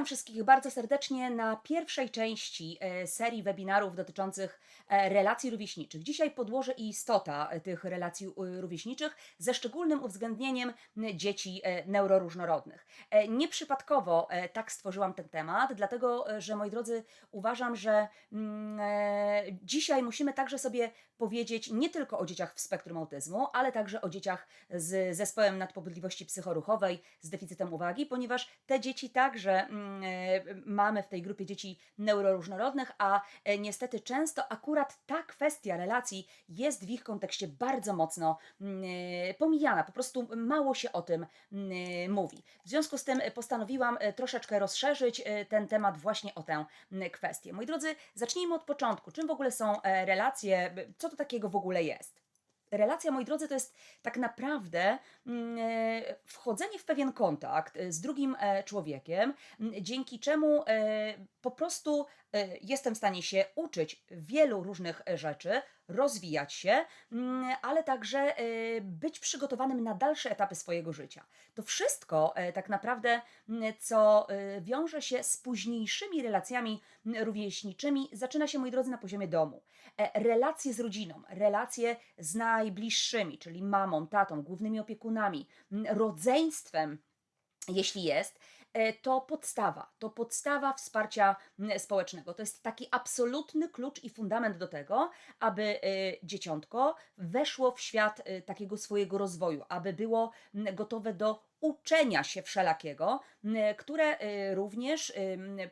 Witam wszystkich bardzo serdecznie na pierwszej części serii webinarów dotyczących relacji rówieśniczych. Dzisiaj podłoże i istota tych relacji rówieśniczych ze szczególnym uwzględnieniem dzieci neuroróżnorodnych. Nieprzypadkowo tak stworzyłam ten temat, dlatego że moi drodzy, uważam, że dzisiaj musimy także sobie powiedzieć nie tylko o dzieciach w spektrum autyzmu, ale także o dzieciach z zespołem nadpobudliwości psychoruchowej, z deficytem uwagi, ponieważ te dzieci także mamy w tej grupie dzieci neuroróżnorodnych, a niestety często akurat ta kwestia relacji jest w ich kontekście bardzo mocno pomijana, po prostu mało się o tym mówi. W związku z tym postanowiłam troszeczkę rozszerzyć ten temat właśnie o tę kwestię. Moi drodzy, zacznijmy od początku. Czym w ogóle są relacje? Co to takiego w ogóle jest? Relacja, moi drodzy, to jest tak naprawdę wchodzenie w pewien kontakt z drugim człowiekiem, dzięki czemu po prostu jestem w stanie się uczyć wielu różnych rzeczy, rozwijać się, ale także być przygotowanym na dalsze etapy swojego życia. To wszystko tak naprawdę, co wiąże się z późniejszymi relacjami rówieśniczymi, zaczyna się, moi drodzy, na poziomie domu. Relacje z rodziną, relacje z najbliższymi, czyli mamą, tatą, głównymi opiekunami, rodzeństwem, jeśli jest, to podstawa wsparcia społecznego. To jest taki absolutny klucz i fundament do tego, aby dzieciątko weszło w świat takiego swojego rozwoju, aby było gotowe do uczenia się wszelakiego, które również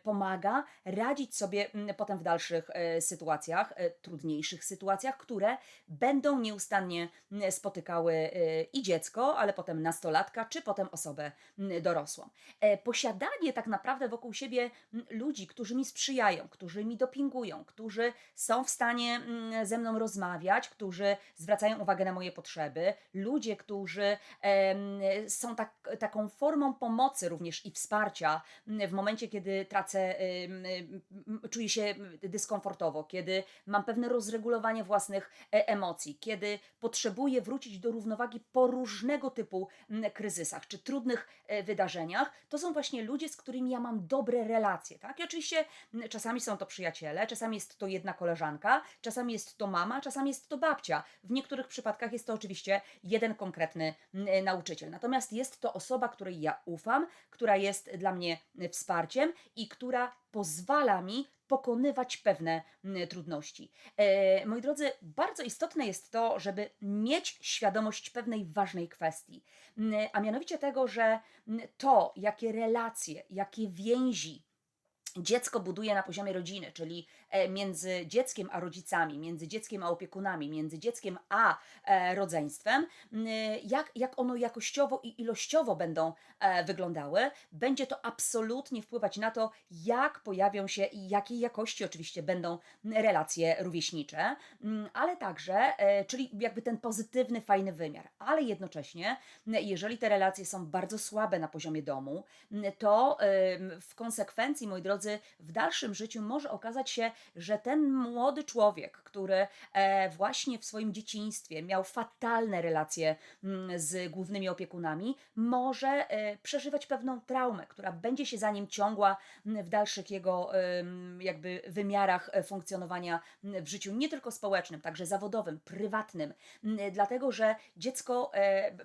pomaga radzić sobie potem w dalszych sytuacjach, trudniejszych sytuacjach, które będą nieustannie spotykały i dziecko, ale potem nastolatka, czy potem osobę dorosłą. Posiadanie tak naprawdę wokół siebie ludzi, którzy mi sprzyjają, którzy mi dopingują, którzy są w stanie ze mną rozmawiać, którzy zwracają uwagę na moje potrzeby, ludzie, którzy są taką formą pomocy również i wsparcia w momencie, kiedy czuję się dyskomfortowo, kiedy mam pewne rozregulowanie własnych emocji, kiedy potrzebuję wrócić do równowagi po różnego typu kryzysach czy trudnych wydarzeniach, to są właśnie ludzie, z którymi ja mam dobre relacje, tak? I oczywiście czasami są to przyjaciele, czasami jest to jedna koleżanka, czasami jest to mama, czasami jest to babcia. W niektórych przypadkach jest to oczywiście jeden konkretny nauczyciel. Natomiast jest to osoba, której ja ufam, która jest dla mnie wsparciem i która pozwala mi pokonywać pewne trudności. Moi drodzy, bardzo istotne jest to, żeby mieć świadomość pewnej ważnej kwestii, a mianowicie tego, że to, jakie relacje, jakie więzi dziecko buduje na poziomie rodziny, czyli między dzieckiem a rodzicami, między dzieckiem a opiekunami, między dzieckiem a rodzeństwem, jak ono jakościowo i ilościowo będą wyglądały, będzie to absolutnie wpływać na to, jak pojawią się i jakiej jakości oczywiście będą relacje rówieśnicze, ale także, czyli jakby ten pozytywny, fajny wymiar, ale jednocześnie, jeżeli te relacje są bardzo słabe na poziomie domu, to w konsekwencji, moi drodzy, w dalszym życiu może okazać się, że ten młody człowiek, który właśnie w swoim dzieciństwie miał fatalne relacje z głównymi opiekunami, może przeżywać pewną traumę, która będzie się za nim ciągła w dalszych jego jakby wymiarach funkcjonowania w życiu nie tylko społecznym, także zawodowym, prywatnym, dlatego że dziecko,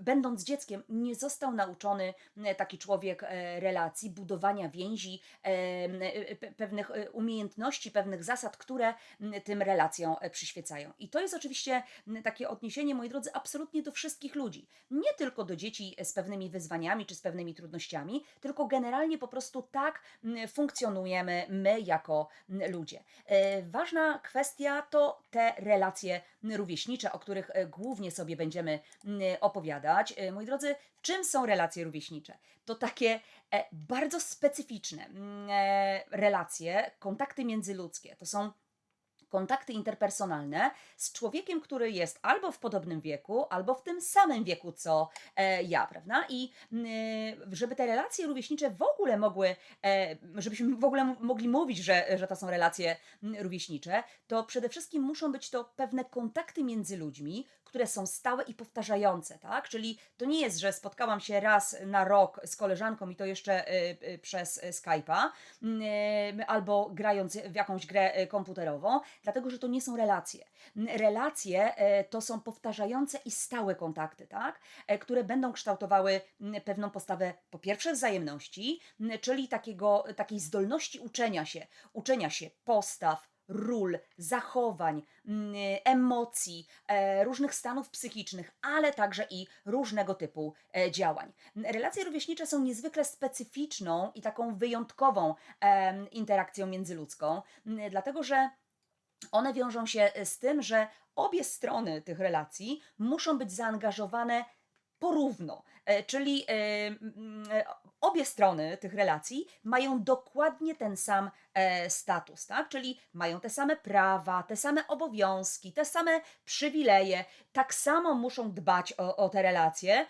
będąc dzieckiem, nie został nauczony taki człowiek relacji, budowania więzi, pewnych umiejętności, pewnych zasad, które tym relacjom przyświecają. I to jest oczywiście takie odniesienie, moi drodzy, absolutnie do wszystkich ludzi. Nie tylko do dzieci z pewnymi wyzwaniami czy z pewnymi trudnościami, tylko generalnie po prostu tak funkcjonujemy my jako ludzie. Ważna kwestia to te relacje rówieśnicze, o których głównie sobie będziemy opowiadać. Moi drodzy, czym są relacje rówieśnicze? To takie bardzo specyficzne relacje, kontakty międzyludzkie. To są kontakty interpersonalne z człowiekiem, który jest albo w podobnym wieku, albo w tym samym wieku co ja, prawda? I żeby te relacje rówieśnicze w ogóle mogły, żebyśmy w ogóle mogli mówić, że to są relacje rówieśnicze, to przede wszystkim muszą być to pewne kontakty między ludźmi, które są stałe i powtarzające, tak? Czyli to nie jest, że spotkałam się raz na rok z koleżanką i to jeszcze przez Skype'a, albo grając w jakąś grę komputerową, dlatego że to nie są relacje. Relacje to są powtarzające i stałe kontakty, tak? Które będą kształtowały pewną postawę po pierwsze wzajemności, czyli takiej zdolności uczenia się postaw, ról, zachowań, emocji, różnych stanów psychicznych, ale także i różnego typu działań. Relacje rówieśnicze są niezwykle specyficzną i taką wyjątkową interakcją międzyludzką, dlatego że one wiążą się z tym, że obie strony tych relacji muszą być zaangażowane porówno, czyli obie strony tych relacji mają dokładnie ten sam status, tak? Czyli mają te same prawa, te same obowiązki, te same przywileje, tak samo muszą dbać o te relacje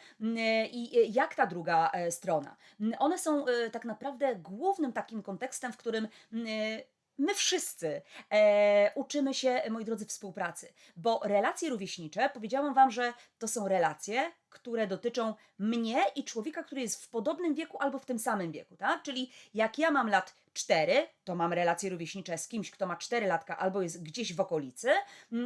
i jak ta druga strona. One są tak naprawdę głównym takim kontekstem, w którym my wszyscy uczymy się, moi drodzy, współpracy, bo relacje rówieśnicze, powiedziałam Wam, że to są relacje, które dotyczą mnie i człowieka, który jest w podobnym wieku albo w tym samym wieku, tak? Czyli jak ja mam lat 4, to mam relacje rówieśnicze z kimś, kto ma 4 latka albo jest gdzieś w okolicy,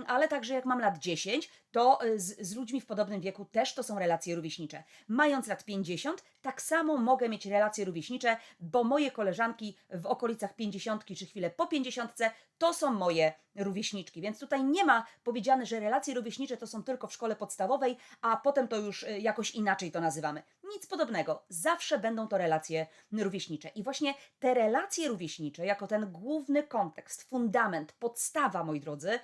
ale także jak mam lat 10, to z ludźmi w podobnym wieku też to są relacje rówieśnicze. Mając lat 50, tak samo mogę mieć relacje rówieśnicze, bo moje koleżanki w okolicach 50 czy chwilę po 50 to są moje rówieśniczki. Więc tutaj nie ma powiedziane, że relacje rówieśnicze to są tylko w szkole podstawowej, a potem to już jakoś inaczej to nazywamy. Nic podobnego. Zawsze będą to relacje rówieśnicze. I właśnie te relacje rówieśnicze, jako ten główny kontekst, fundament, podstawa, moi drodzy,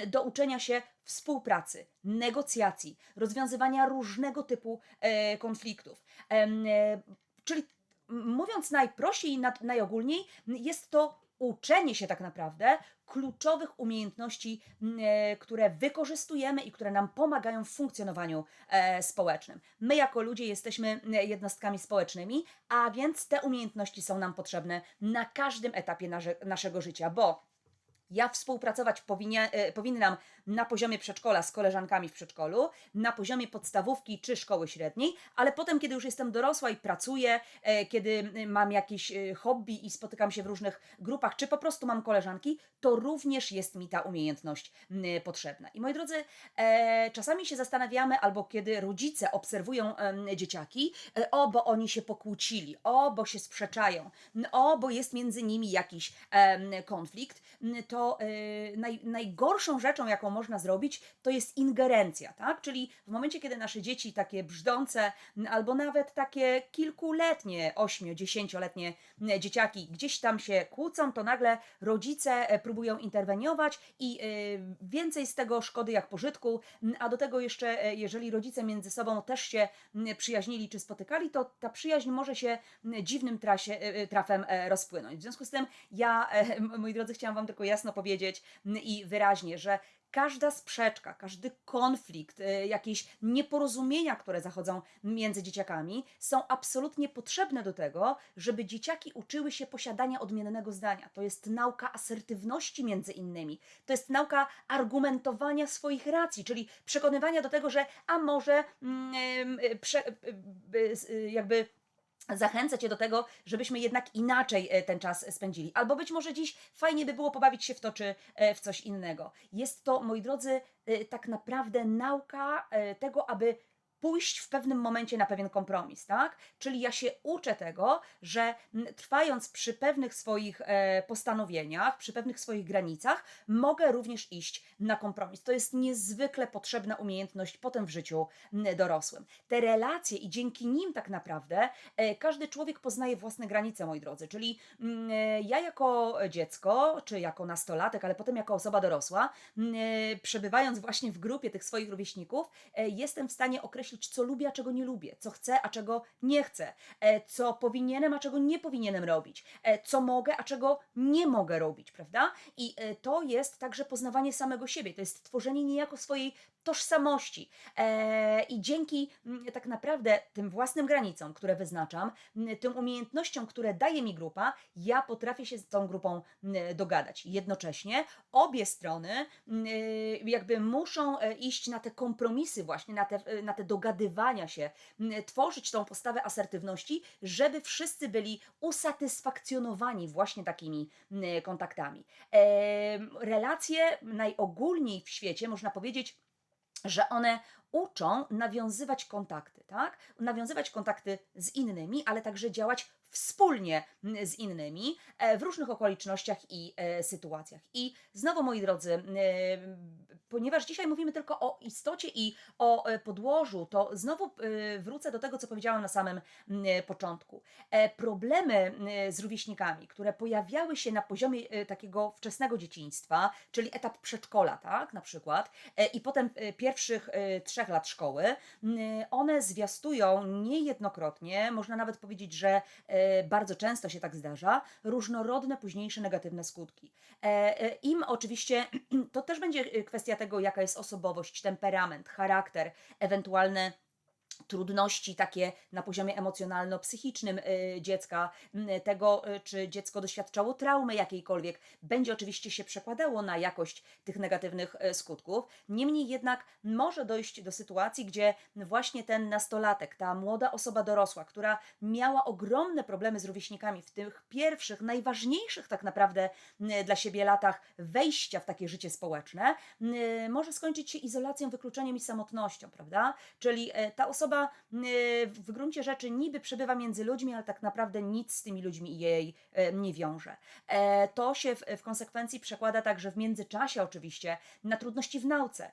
do uczenia się współpracy, negocjacji, rozwiązywania różnego typu konfliktów. Czyli mówiąc najprościej i najogólniej, jest to uczenie się tak naprawdę kluczowych umiejętności, które wykorzystujemy i które nam pomagają w funkcjonowaniu społecznym. My jako ludzie jesteśmy jednostkami społecznymi, a więc te umiejętności są nam potrzebne na każdym etapie naszego życia, bo ja współpracować powinnam na poziomie przedszkola z koleżankami w przedszkolu, na poziomie podstawówki czy szkoły średniej, ale potem, kiedy już jestem dorosła i pracuję, kiedy mam jakieś hobby i spotykam się w różnych grupach, czy po prostu mam koleżanki, to również jest mi ta umiejętność potrzebna. I moi drodzy, czasami się zastanawiamy, albo kiedy rodzice obserwują dzieciaki, bo oni się pokłócili, bo się sprzeczają, bo jest między nimi jakiś konflikt, to najgorszą rzeczą, jaką można zrobić, to jest ingerencja, tak? Czyli w momencie, kiedy nasze dzieci takie brzdące, albo nawet takie kilkuletnie, 8-10-letnie dzieciaki gdzieś tam się kłócą, to nagle rodzice próbują interweniować i więcej z tego szkody jak pożytku, a do tego jeszcze, jeżeli rodzice między sobą też się przyjaźnili czy spotykali, to ta przyjaźń może się dziwnym trafem rozpłynąć. W związku z tym ja, moi drodzy, chciałam Wam tylko jasno powiedzieć i wyraźnie, że każda sprzeczka, każdy konflikt, jakieś nieporozumienia, które zachodzą między dzieciakami, są absolutnie potrzebne do tego, żeby dzieciaki uczyły się posiadania odmiennego zdania. To jest nauka asertywności między innymi. To jest nauka argumentowania swoich racji, czyli przekonywania do tego, że a może jakby zachęcę Cię do tego, żebyśmy jednak inaczej ten czas spędzili. Albo być może dziś fajnie by było pobawić się w to, czy w coś innego. Jest to, moi drodzy, tak naprawdę nauka tego, aby pójść w pewnym momencie na pewien kompromis, tak? Czyli ja się uczę tego, że trwając przy pewnych swoich postanowieniach, przy pewnych swoich granicach, mogę również iść na kompromis. To jest niezwykle potrzebna umiejętność potem w życiu dorosłym. Te relacje i dzięki nim tak naprawdę każdy człowiek poznaje własne granice, moi drodzy. Czyli ja jako dziecko, czy jako nastolatek, ale potem jako osoba dorosła, przebywając właśnie w grupie tych swoich rówieśników, jestem w stanie określić określić, co lubię, a czego nie lubię, co chcę, a czego nie chcę, co powinienem, a czego nie powinienem robić, co mogę, a czego nie mogę robić, prawda? I to jest także poznawanie samego siebie, to jest tworzenie niejako swojej tożsamości. I dzięki tak naprawdę tym własnym granicom, które wyznaczam, tym umiejętnościom, które daje mi grupa, ja potrafię się z tą grupą dogadać. Jednocześnie obie strony jakby muszą iść na te kompromisy właśnie, na te dogadywania się, tworzyć tą postawę asertywności, żeby wszyscy byli usatysfakcjonowani właśnie takimi kontaktami. Relacje najogólniej w świecie, można powiedzieć, że one uczą nawiązywać kontakty, tak? Nawiązywać kontakty z innymi, ale także działać wspólnie z innymi w różnych okolicznościach i sytuacjach. I znowu, moi drodzy, ponieważ dzisiaj mówimy tylko o istocie i o podłożu, to znowu wrócę do tego, co powiedziałam na samym początku. Problemy z rówieśnikami, które pojawiały się na poziomie takiego wczesnego dzieciństwa, czyli etap przedszkola, tak, na przykład, i potem pierwszych 3 lat szkoły, one zwiastują niejednokrotnie, można nawet powiedzieć, że bardzo często się tak zdarza, różnorodne późniejsze negatywne skutki. Im oczywiście to też będzie kwestia tego, jaka jest osobowość, temperament, charakter, ewentualne trudności takie na poziomie emocjonalno-psychicznym dziecka, tego, czy dziecko doświadczało traumy jakiejkolwiek, będzie oczywiście się przekładało na jakość tych negatywnych skutków. Niemniej jednak może dojść do sytuacji, gdzie właśnie ten nastolatek, ta młoda osoba dorosła, która miała ogromne problemy z rówieśnikami w tych pierwszych, najważniejszych tak naprawdę dla siebie latach wejścia w takie życie społeczne, może skończyć się izolacją, wykluczeniem i samotnością, prawda? Czyli ta osoba w gruncie rzeczy niby przebywa między ludźmi, ale tak naprawdę nic z tymi ludźmi jej nie wiąże. To się w konsekwencji przekłada także w międzyczasie oczywiście na trudności w nauce.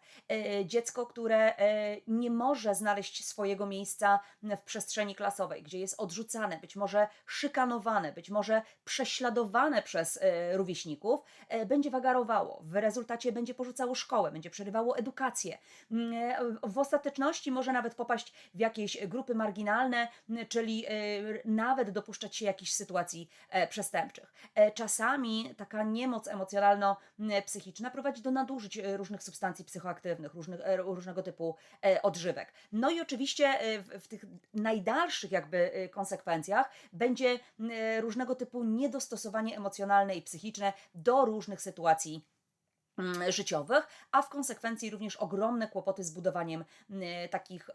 Dziecko, które nie może znaleźć swojego miejsca w przestrzeni klasowej, gdzie jest odrzucane, być może szykanowane, być może prześladowane przez rówieśników, będzie wagarowało. W rezultacie będzie porzucało szkołę, będzie przerywało edukację. W ostateczności może nawet popaść w jakieś grupy marginalne, czyli nawet dopuszczać się jakichś sytuacji przestępczych. Czasami taka niemoc emocjonalno-psychiczna prowadzi do nadużyć różnych substancji psychoaktywnych, różnego typu odżywek. No i oczywiście w tych najdalszych jakby konsekwencjach będzie różnego typu niedostosowanie emocjonalne i psychiczne do różnych sytuacji życiowych, a w konsekwencji również ogromne kłopoty z budowaniem takich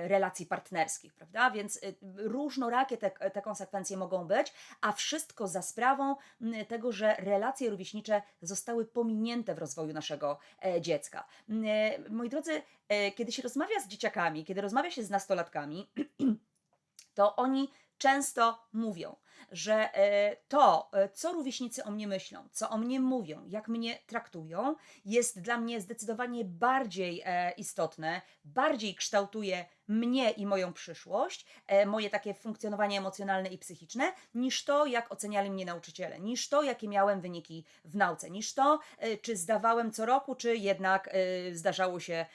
relacji partnerskich, prawda? Więc różnorakie te konsekwencje mogą być, a wszystko za sprawą tego, że relacje rówieśnicze zostały pominięte w rozwoju naszego dziecka. Moi drodzy, kiedy się rozmawia z dzieciakami, kiedy rozmawia się z nastolatkami, to oni często mówią, że to, co rówieśnicy o mnie myślą, co o mnie mówią, jak mnie traktują, jest dla mnie zdecydowanie bardziej istotne, bardziej kształtuje mnie i moją przyszłość, moje takie funkcjonowanie emocjonalne i psychiczne, niż to, jak oceniali mnie nauczyciele, niż to, jakie miałem wyniki w nauce, niż to, czy zdawałem co roku, czy jednak zdarzało się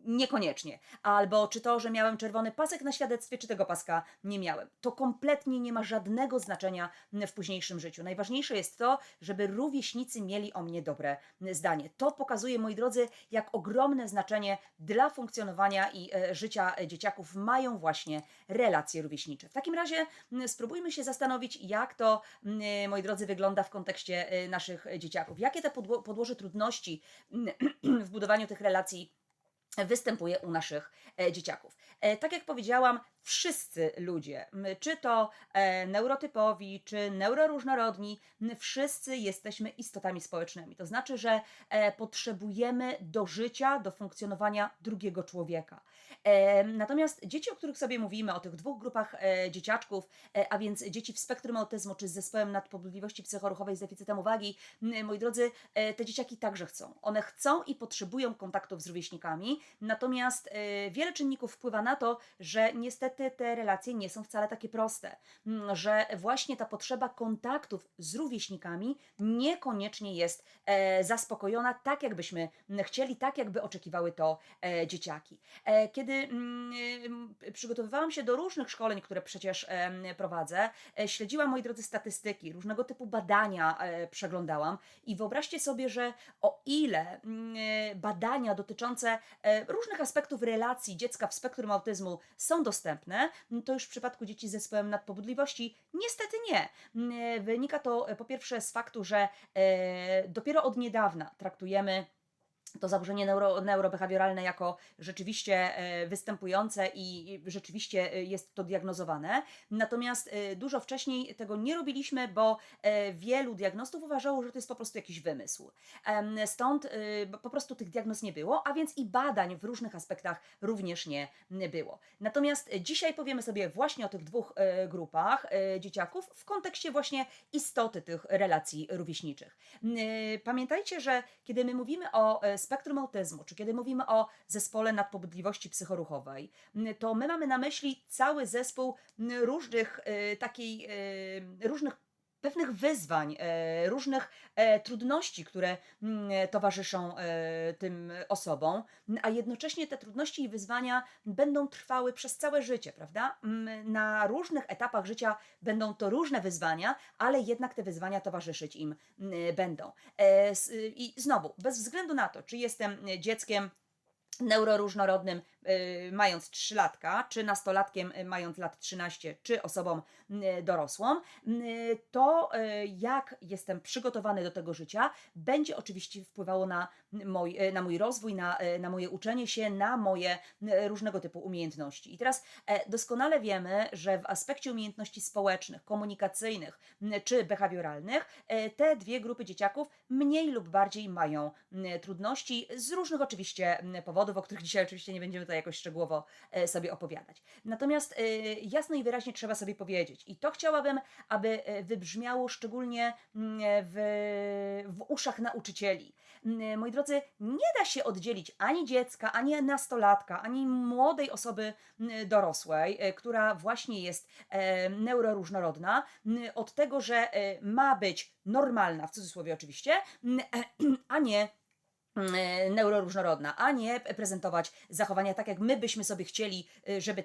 niekoniecznie. Albo czy to, że miałem czerwony pasek na świadectwie, czy tego paska nie miałem. To kompletnie nie ma żadnego znaczenia w późniejszym życiu. Najważniejsze jest to, żeby rówieśnicy mieli o mnie dobre zdanie. To pokazuje, moi drodzy, jak ogromne znaczenie dla funkcjonowania i życia dzieciaków mają właśnie relacje rówieśnicze. W takim razie spróbujmy się zastanowić, jak to, moi drodzy, wygląda w kontekście naszych dzieciaków. Jakie te podłoże trudności w budowaniu tych relacji występuje u naszych dzieciaków. Tak jak powiedziałam, wszyscy ludzie, czy to neurotypowi, czy neuroróżnorodni, wszyscy jesteśmy istotami społecznymi. To znaczy, że potrzebujemy do życia, do funkcjonowania drugiego człowieka. Natomiast dzieci, o których sobie mówimy, o tych 2 grupach dzieciaczków, a więc dzieci w spektrum autyzmu, czy z zespołem nadpobudliwości psychoruchowej z deficytem uwagi, moi drodzy, te dzieciaki także chcą. One chcą i potrzebują kontaktów z rówieśnikami, natomiast wiele czynników wpływa na to, że niestety niestety te relacje nie są wcale takie proste, że właśnie ta potrzeba kontaktów z rówieśnikami niekoniecznie jest zaspokojona tak, jakbyśmy chcieli, tak, jakby oczekiwały to dzieciaki. Kiedy przygotowywałam się do różnych szkoleń, które przecież prowadzę, śledziłam, moi drodzy, statystyki, różnego typu badania przeglądałam i wyobraźcie sobie, że o ile badania dotyczące różnych aspektów relacji dziecka w spektrum autyzmu są dostępne, to już w przypadku dzieci z zespołem nadpobudliwości niestety nie. Wynika to po pierwsze z faktu, że dopiero od niedawna traktujemy to zaburzenie neurobehawioralne jako rzeczywiście występujące i rzeczywiście jest to diagnozowane. Natomiast dużo wcześniej tego nie robiliśmy, bo wielu diagnostów uważało, że to jest po prostu jakiś wymysł. Stąd po prostu tych diagnoz nie było, a więc i badań w różnych aspektach również nie było. Natomiast dzisiaj powiemy sobie właśnie o tych dwóch grupach dzieciaków w kontekście właśnie istoty tych relacji rówieśniczych. Pamiętajcie, że kiedy my mówimy o spektrum autyzmu, czy kiedy mówimy o zespole nadpobudliwości psychoruchowej, to my mamy na myśli cały zespół różnych pewnych wyzwań, różnych trudności, towarzyszą tym osobom, a jednocześnie te trudności i wyzwania będą trwały przez całe życie, prawda? Na różnych etapach życia będą to różne wyzwania, ale jednak te wyzwania towarzyszyć im będą. I znowu, bez względu na to, czy jestem dzieckiem neuroróżnorodnym, mając 3 latka, czy nastolatkiem, mając lat 13, czy osobą dorosłą, to jak jestem przygotowany do tego życia, będzie oczywiście wpływało na mój rozwój, na moje uczenie się, na moje różnego typu umiejętności. I teraz doskonale wiemy, że w aspekcie umiejętności społecznych, komunikacyjnych czy behawioralnych, te dwie grupy dzieciaków mniej lub bardziej mają trudności z różnych oczywiście powodów, o których dzisiaj oczywiście nie będziemy tutaj jakoś szczegółowo sobie opowiadać. Natomiast jasno i wyraźnie trzeba sobie powiedzieć, i to chciałabym, aby wybrzmiało szczególnie w uszach nauczycieli. Moi drodzy, nie da się oddzielić ani dziecka, ani nastolatka, ani młodej osoby dorosłej, która właśnie jest neuroróżnorodna, od tego, że ma być normalna, w cudzysłowie oczywiście, a nie neuroróżnorodna, a nie prezentować zachowania tak, jak my byśmy sobie chcieli, żeby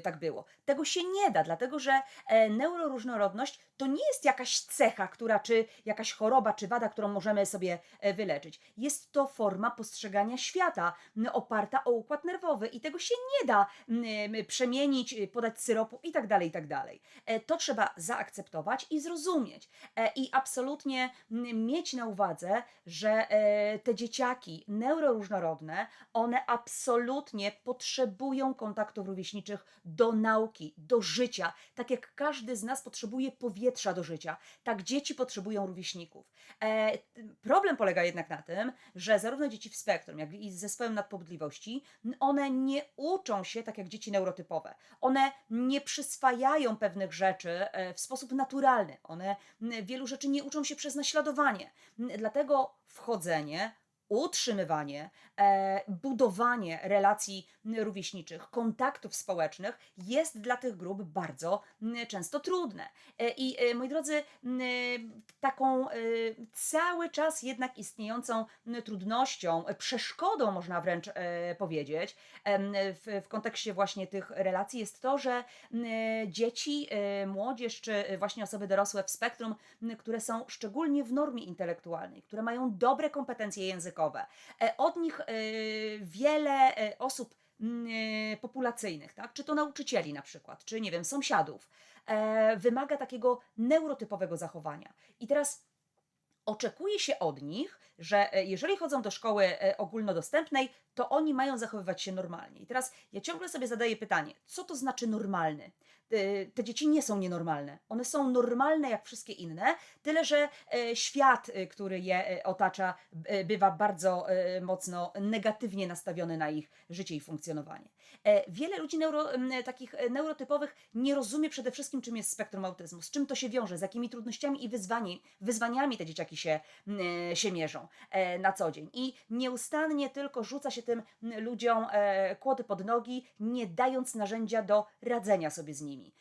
tak było. Tego się nie da, dlatego że neuroróżnorodność to nie jest jakaś cecha, czy jakaś choroba, czy wada, którą możemy sobie wyleczyć. Jest to forma postrzegania świata oparta o układ nerwowy i tego się nie da przemienić, podać syropu i tak dalej, i tak dalej. To trzeba zaakceptować i zrozumieć. I absolutnie mieć na uwadze, że te dzieciaki neuroróżnorodne, one absolutnie potrzebują kontaktów rówieśniczych do nauki, do życia. Tak jak każdy z nas potrzebuje powietrza do życia, tak dzieci potrzebują rówieśników. Problem polega jednak na tym, że zarówno dzieci w spektrum, jak i z zespołem nadpobudliwości, one nie uczą się tak jak dzieci neurotypowe. One nie przyswajają pewnych rzeczy w sposób naturalny. One wielu rzeczy nie uczą się przez naśladowanie. Dlatego wchodzenie, utrzymywanie, budowanie relacji rówieśniczych, kontaktów społecznych jest dla tych grup bardzo często trudne. Moi drodzy, taką cały czas jednak istniejącą trudnością, przeszkodą można wręcz powiedzieć, w kontekście właśnie tych relacji jest to, że dzieci, młodzież czy właśnie osoby dorosłe w spektrum, które są szczególnie w normie intelektualnej, które mają dobre kompetencje językowe, od nich wiele osób populacyjnych, tak? Czy to nauczycieli na przykład, czy nie wiem, sąsiadów, wymaga takiego neurotypowego zachowania. I teraz oczekuje się od nich, że jeżeli chodzą do szkoły ogólnodostępnej, to oni mają zachowywać się normalnie. I teraz ja ciągle sobie zadaję pytanie, co to znaczy normalny? te dzieci nie są nienormalne. One są normalne jak wszystkie inne, tyle że świat, który je otacza, bywa bardzo mocno negatywnie nastawiony na ich życie i funkcjonowanie. Wiele ludzi takich neurotypowych nie rozumie przede wszystkim, czym jest spektrum autyzmu, z czym to się wiąże, z jakimi trudnościami i wyzwaniami te dzieciaki się mierzą na co dzień. I nieustannie tylko rzuca się tym ludziom kłody pod nogi, nie dając narzędzia do radzenia sobie z nimi.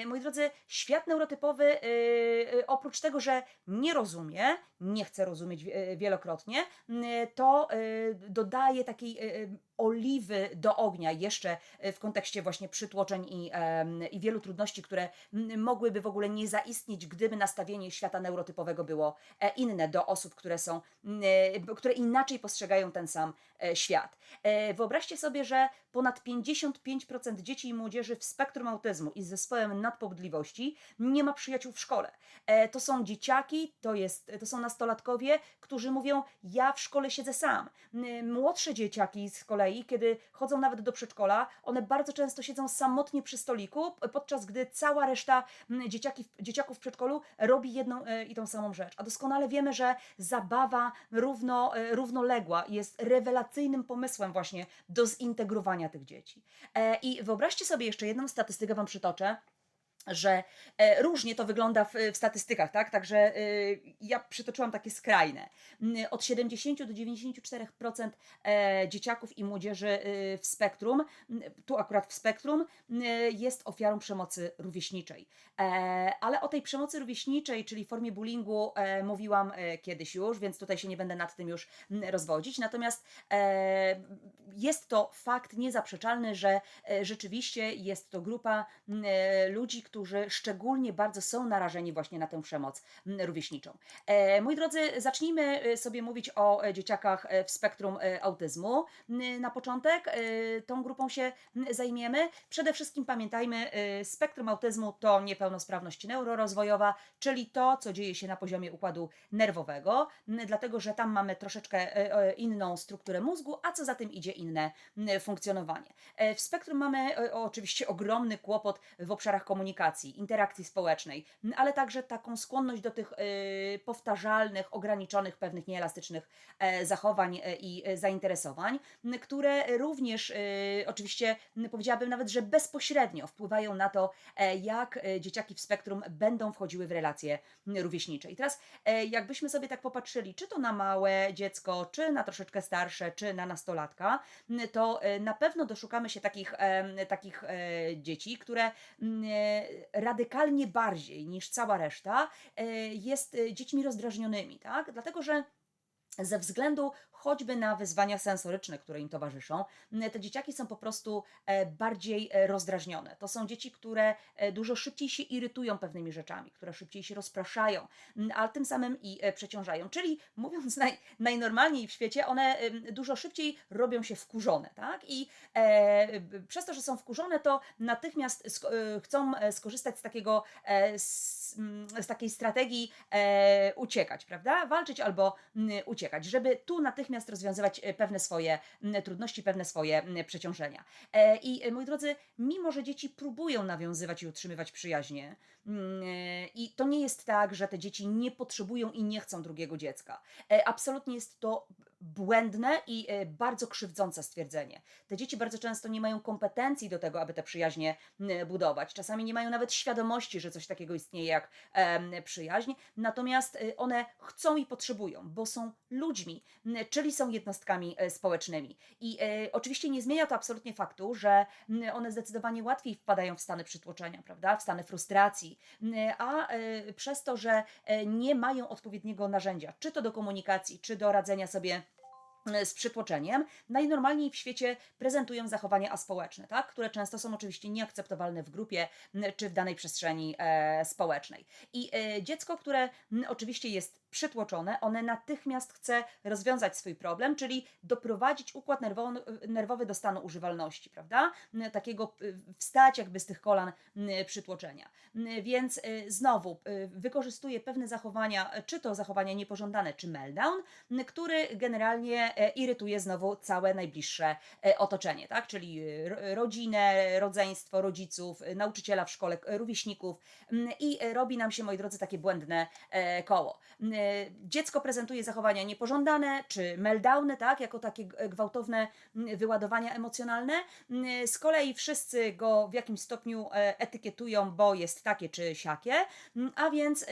Moi drodzy, świat neurotypowy, oprócz tego, że nie rozumie, nie chce rozumieć wielokrotnie, to dodaje takiej oliwy do ognia jeszcze w kontekście właśnie przytłoczeń i wielu trudności, które mogłyby w ogóle nie zaistnieć, gdyby nastawienie świata neurotypowego było inne do osób, które inaczej postrzegają ten sam świat. Wyobraźcie sobie, że ponad 55% dzieci i młodzieży w spektrum autyzmu i z zespołem nadpobudliwości nie ma przyjaciół w szkole. To są dzieciaki, to są nastolatkowie, którzy mówią: ja w szkole siedzę sam. Młodsze dzieciaki z kolei, kiedy chodzą nawet do przedszkola, one bardzo często siedzą samotnie przy stoliku, podczas gdy cała reszta dzieciaków w przedszkolu robi jedną i tą samą rzecz. A doskonale wiemy, że zabawa równoległa jest rewelacyjnym pomysłem właśnie do zintegrowania tych dzieci. I wyobraźcie sobie, jeszcze jedną statystykę Wam przytoczę, że różnie to wygląda w statystykach, tak? Także ja przytoczyłam takie skrajne. Od 70 do 94% dzieciaków i młodzieży w spektrum, tu akurat w spektrum, jest ofiarą przemocy rówieśniczej. Ale o tej przemocy rówieśniczej, czyli formie bullyingu, mówiłam kiedyś już, więc tutaj się nie będę nad tym już rozwodzić. Natomiast jest to fakt niezaprzeczalny, że rzeczywiście jest to grupa ludzi, którzy szczególnie bardzo są narażeni właśnie na tę przemoc rówieśniczą. Moi drodzy, zacznijmy sobie mówić o dzieciakach w spektrum autyzmu. Na początek tą grupą się zajmiemy. Przede wszystkim pamiętajmy, spektrum autyzmu to niepełnosprawność neurorozwojowa, czyli to, co dzieje się na poziomie układu nerwowego, dlatego że tam mamy troszeczkę inną strukturę mózgu, a co za tym idzie, inne funkcjonowanie. W spektrum mamy oczywiście ogromny kłopot w obszarach komunikacji, interakcji społecznej, ale także taką skłonność do tych powtarzalnych, ograniczonych, pewnych nieelastycznych zachowań i zainteresowań, które również oczywiście powiedziałabym nawet, że bezpośrednio wpływają na to, jak dzieciaki w spektrum będą wchodziły w relacje rówieśnicze. I teraz jakbyśmy sobie tak popatrzyli, czy to na małe dziecko, czy na troszeczkę starsze, czy na nastolatka, to na pewno doszukamy się takich dzieci, które radykalnie bardziej niż cała reszta jest dziećmi rozdrażnionymi, tak? Dlatego, że ze względu choćby na wyzwania sensoryczne, które im towarzyszą, te dzieciaki są po prostu bardziej rozdrażnione. To są dzieci, które dużo szybciej się irytują pewnymi rzeczami, które szybciej się rozpraszają, ale tym samym i przeciążają. Czyli mówiąc najnormalniej w świecie, one dużo szybciej robią się wkurzone, tak? I przez to, że są wkurzone, to natychmiast chcą skorzystać z takiej strategii uciekać, prawda? Walczyć albo uciekać, żeby tu natychmiast rozwiązywać pewne swoje trudności, pewne swoje przeciążenia. I moi drodzy, mimo że dzieci próbują nawiązywać i utrzymywać przyjaźnie, i to nie jest tak, że te dzieci nie potrzebują i nie chcą drugiego dziecka. Absolutnie jest to błędne i bardzo krzywdzące stwierdzenie. Te dzieci bardzo często nie mają kompetencji do tego, aby te przyjaźnie budować. Czasami nie mają nawet świadomości, że coś takiego istnieje jak przyjaźń, natomiast one chcą i potrzebują, bo są ludźmi, czyli są jednostkami społecznymi. I oczywiście nie zmienia to absolutnie faktu, że one zdecydowanie łatwiej wpadają w stany przytłoczenia, prawda? W stany frustracji, a przez to, że nie mają odpowiedniego narzędzia, czy to do komunikacji, czy do radzenia sobie z przytłoczeniem, najnormalniej w świecie prezentują zachowania aspołeczne, tak? Które często są oczywiście nieakceptowalne w grupie czy w danej przestrzeni społecznej. I dziecko, które oczywiście jest przytłoczone, one natychmiast chce rozwiązać swój problem, czyli doprowadzić układ nerwowy do stanu używalności, prawda? Takiego wstać jakby z tych kolan przytłoczenia. Więc znowu wykorzystuje pewne zachowania, czy to zachowania niepożądane, czy meltdown, który generalnie irytuje znowu całe najbliższe otoczenie, tak? Czyli rodzinę, rodzeństwo, rodziców, nauczyciela w szkole, rówieśników i robi nam się, moi drodzy, takie błędne koło. Dziecko prezentuje zachowania niepożądane czy meltdowny, tak? Jako takie gwałtowne wyładowania emocjonalne. Z kolei wszyscy go w jakimś stopniu etykietują, bo jest takie czy siakie, a więc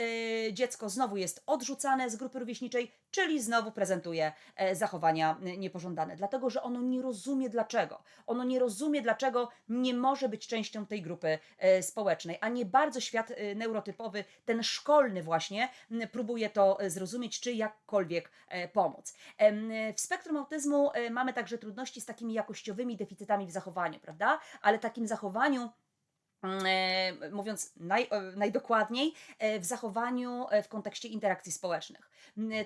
dziecko znowu jest odrzucane z grupy rówieśniczej, czyli znowu prezentuje zachowania niepożądane, dlatego że ono nie rozumie dlaczego. Ono nie rozumie, dlaczego nie może być częścią tej grupy społecznej, a nie bardzo świat neurotypowy, ten szkolny właśnie, próbuje to zrozumieć, czy jakkolwiek pomóc. W spektrum autyzmu mamy także trudności z takimi jakościowymi deficytami w zachowaniu, prawda? Ale takim zachowaniu, mówiąc najdokładniej, w zachowaniu w kontekście interakcji społecznych.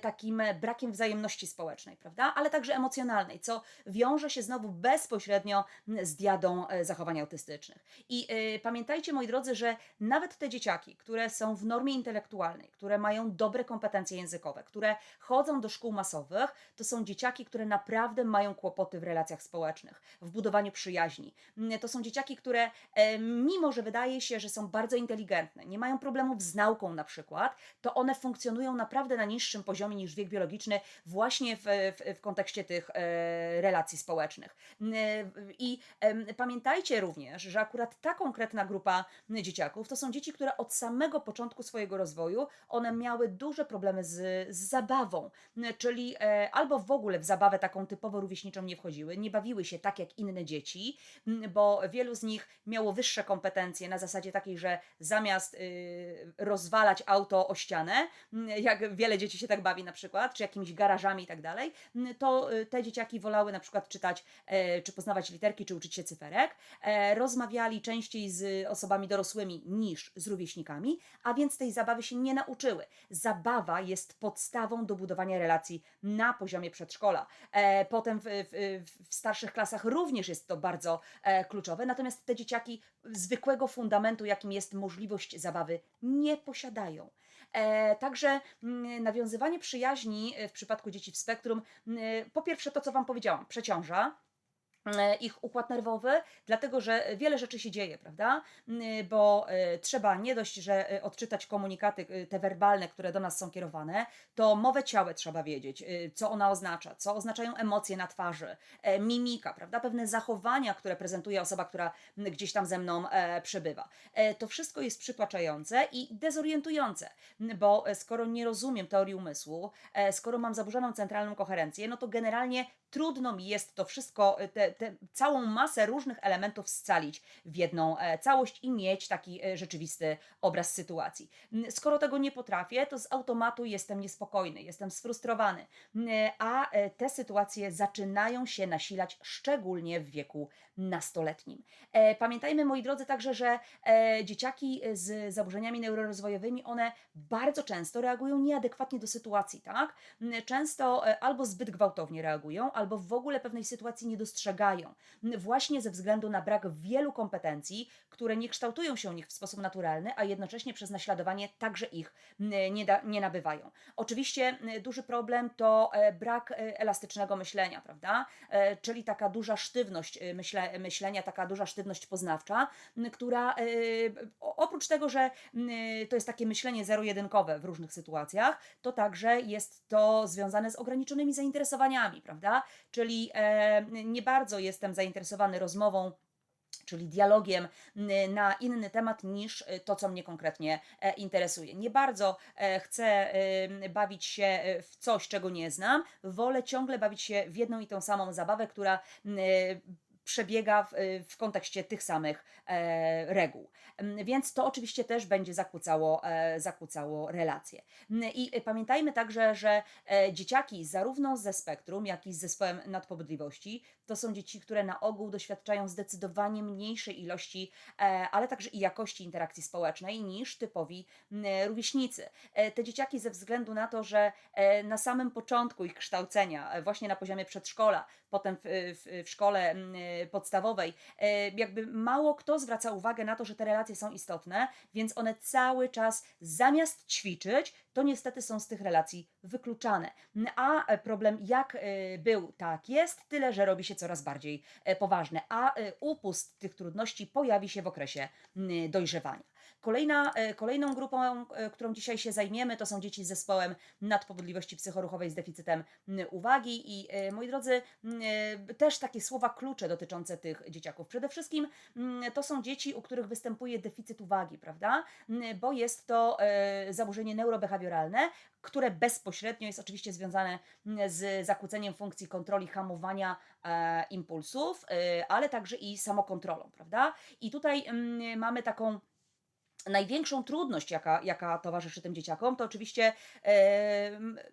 Takim brakiem wzajemności społecznej, prawda? Ale także emocjonalnej, co wiąże się znowu bezpośrednio z diadą zachowań autystycznych. I pamiętajcie, moi drodzy, że nawet te dzieciaki, które są w normie intelektualnej, które mają dobre kompetencje językowe, które chodzą do szkół masowych, to są dzieciaki, które naprawdę mają kłopoty w relacjach społecznych, w budowaniu przyjaźni. To są dzieciaki, które mimo że wydaje się, że są bardzo inteligentne, nie mają problemów z nauką na przykład, to one funkcjonują naprawdę na niższym poziomie niż wiek biologiczny właśnie w kontekście tych relacji społecznych. I pamiętajcie również, że akurat ta konkretna grupa dzieciaków to są dzieci, które od samego początku swojego rozwoju one miały duże problemy z zabawą, czyli albo w ogóle w zabawę taką typowo rówieśniczą nie wchodziły, nie bawiły się tak jak inne dzieci, bo wielu z nich miało wyższe kompetencje na zasadzie takiej, że zamiast rozwalać auto o ścianę, jak wiele dzieci się tak bawi na przykład, czy jakimiś garażami i tak dalej, to te dzieciaki wolały na przykład czytać, czy poznawać literki, czy uczyć się cyferek, rozmawiali częściej z osobami dorosłymi niż z rówieśnikami, a więc tej zabawy się nie nauczyły. Zabawa jest podstawą do budowania relacji na poziomie przedszkola. Potem w starszych klasach również jest to bardzo kluczowe, natomiast te dzieciaki zwykłego fundamentu, jakim jest możliwość zabawy, nie posiadają. Także nawiązywanie przyjaźni w przypadku dzieci w spektrum, po pierwsze to, co Wam powiedziałam, przeciąża ich układ nerwowy, dlatego że wiele rzeczy się dzieje, prawda? Bo trzeba nie dość, że odczytać komunikaty te werbalne, które do nas są kierowane, to mowę ciała trzeba wiedzieć, co ona oznacza, co oznaczają emocje na twarzy, mimika, prawda? Pewne zachowania, które prezentuje osoba, która gdzieś tam ze mną przebywa. To wszystko jest przytłaczające i dezorientujące, bo skoro nie rozumiem teorii umysłu, skoro mam zaburzoną centralną koherencję, no to generalnie trudno mi jest to wszystko, całą masę różnych elementów scalić w jedną całość i mieć taki rzeczywisty obraz sytuacji. Skoro tego nie potrafię, to z automatu jestem niespokojny, jestem sfrustrowany, a te sytuacje zaczynają się nasilać szczególnie w wieku nastoletnim. Pamiętajmy, moi drodzy, także, że dzieciaki z zaburzeniami neurorozwojowymi, one bardzo często reagują nieadekwatnie do sytuacji, tak? Często albo zbyt gwałtownie reagują, albo w ogóle pewnej sytuacji nie dostrzegają. Właśnie ze względu na brak wielu kompetencji, które nie kształtują się u nich w sposób naturalny, a jednocześnie przez naśladowanie także ich nie nabywają. Oczywiście duży problem to brak elastycznego myślenia, prawda? Czyli taka duża sztywność myślenia, taka duża sztywność poznawcza, która oprócz tego, że to jest takie myślenie zero-jedynkowe w różnych sytuacjach, to także jest to związane z ograniczonymi zainteresowaniami, prawda? Czyli nie bardzo jestem zainteresowany rozmową, czyli dialogiem na inny temat niż to, co mnie konkretnie interesuje. Nie bardzo chcę bawić się w coś, czego nie znam. Wolę ciągle bawić się w jedną i tą samą zabawę, która przebiega w kontekście tych samych reguł. Więc to oczywiście też będzie zakłócało relacje. I pamiętajmy także, że dzieciaki zarówno ze spektrum, jak i z zespołem nadpobudliwości to są dzieci, które na ogół doświadczają zdecydowanie mniejszej ilości, ale także i jakości interakcji społecznej niż typowi rówieśnicy. Te dzieciaki ze względu na to, że na samym początku ich kształcenia, właśnie na poziomie przedszkola, potem w szkole podstawowej, jakby mało kto zwraca uwagę na to, że te relacje są istotne, więc one cały czas zamiast ćwiczyć, to niestety są z tych relacji wykluczane. A problem jak był, tak jest, tyle że robi się coraz bardziej poważne, a upust tych trudności pojawi się w okresie dojrzewania. Kolejną grupą, którą dzisiaj się zajmiemy, to są dzieci z zespołem nadpobudliwości psychoruchowej z deficytem uwagi. I moi drodzy, też takie słowa klucze dotyczące tych dzieciaków. Przede wszystkim to są dzieci, u których występuje deficyt uwagi, prawda? Bo jest to zaburzenie neurobehawioralne, które bezpośrednio jest oczywiście związane z zakłóceniem funkcji kontroli hamowania impulsów, ale także i samokontrolą, prawda? I tutaj mamy największą trudność, jaka towarzyszy tym dzieciakom, to oczywiście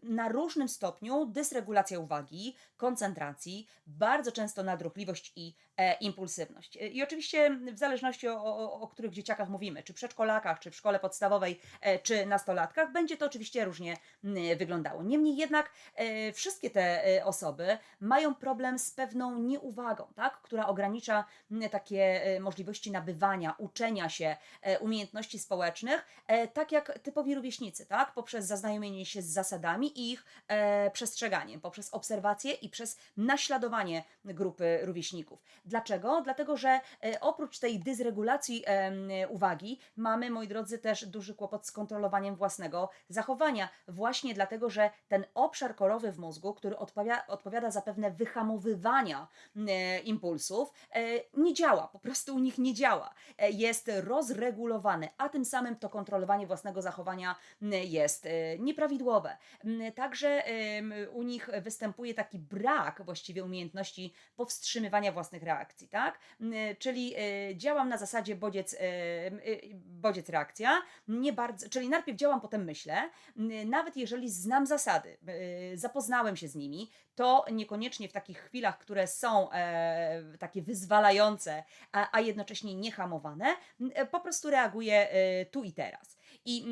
na różnym stopniu dysregulacja uwagi, koncentracji, bardzo często nadruchliwość i impulsywność. I oczywiście w zależności o których dzieciakach mówimy, czy przedszkolakach, czy w szkole podstawowej, czy nastolatkach, będzie to oczywiście różnie wyglądało. Niemniej jednak wszystkie te osoby mają problem z pewną nieuwagą, tak? Która ogranicza takie możliwości nabywania, uczenia się, umiejętności społecznych, tak jak typowi rówieśnicy, tak? Poprzez zaznajomienie się z zasadami i ich przestrzeganiem, poprzez obserwację i przez naśladowanie grupy rówieśników. Dlaczego? Dlatego, że oprócz tej dysregulacji uwagi mamy, moi drodzy, też duży kłopot z kontrolowaniem własnego zachowania. Właśnie dlatego, że ten obszar korowy w mózgu, który odpowiada za pewne wyhamowywania impulsów, nie działa, po prostu u nich nie działa. Jest rozregulowany, a tym samym to kontrolowanie własnego zachowania jest nieprawidłowe. Także u nich występuje taki brak właściwie umiejętności powstrzymywania własnych reakcji, tak? Czyli działam na zasadzie bodziec reakcja, nie bardzo, czyli najpierw działam, potem myślę, nawet jeżeli znam zasady, zapoznałem się z nimi, to niekoniecznie w takich chwilach, które są takie wyzwalające, a jednocześnie niehamowane, po prostu reaguję tu i teraz. I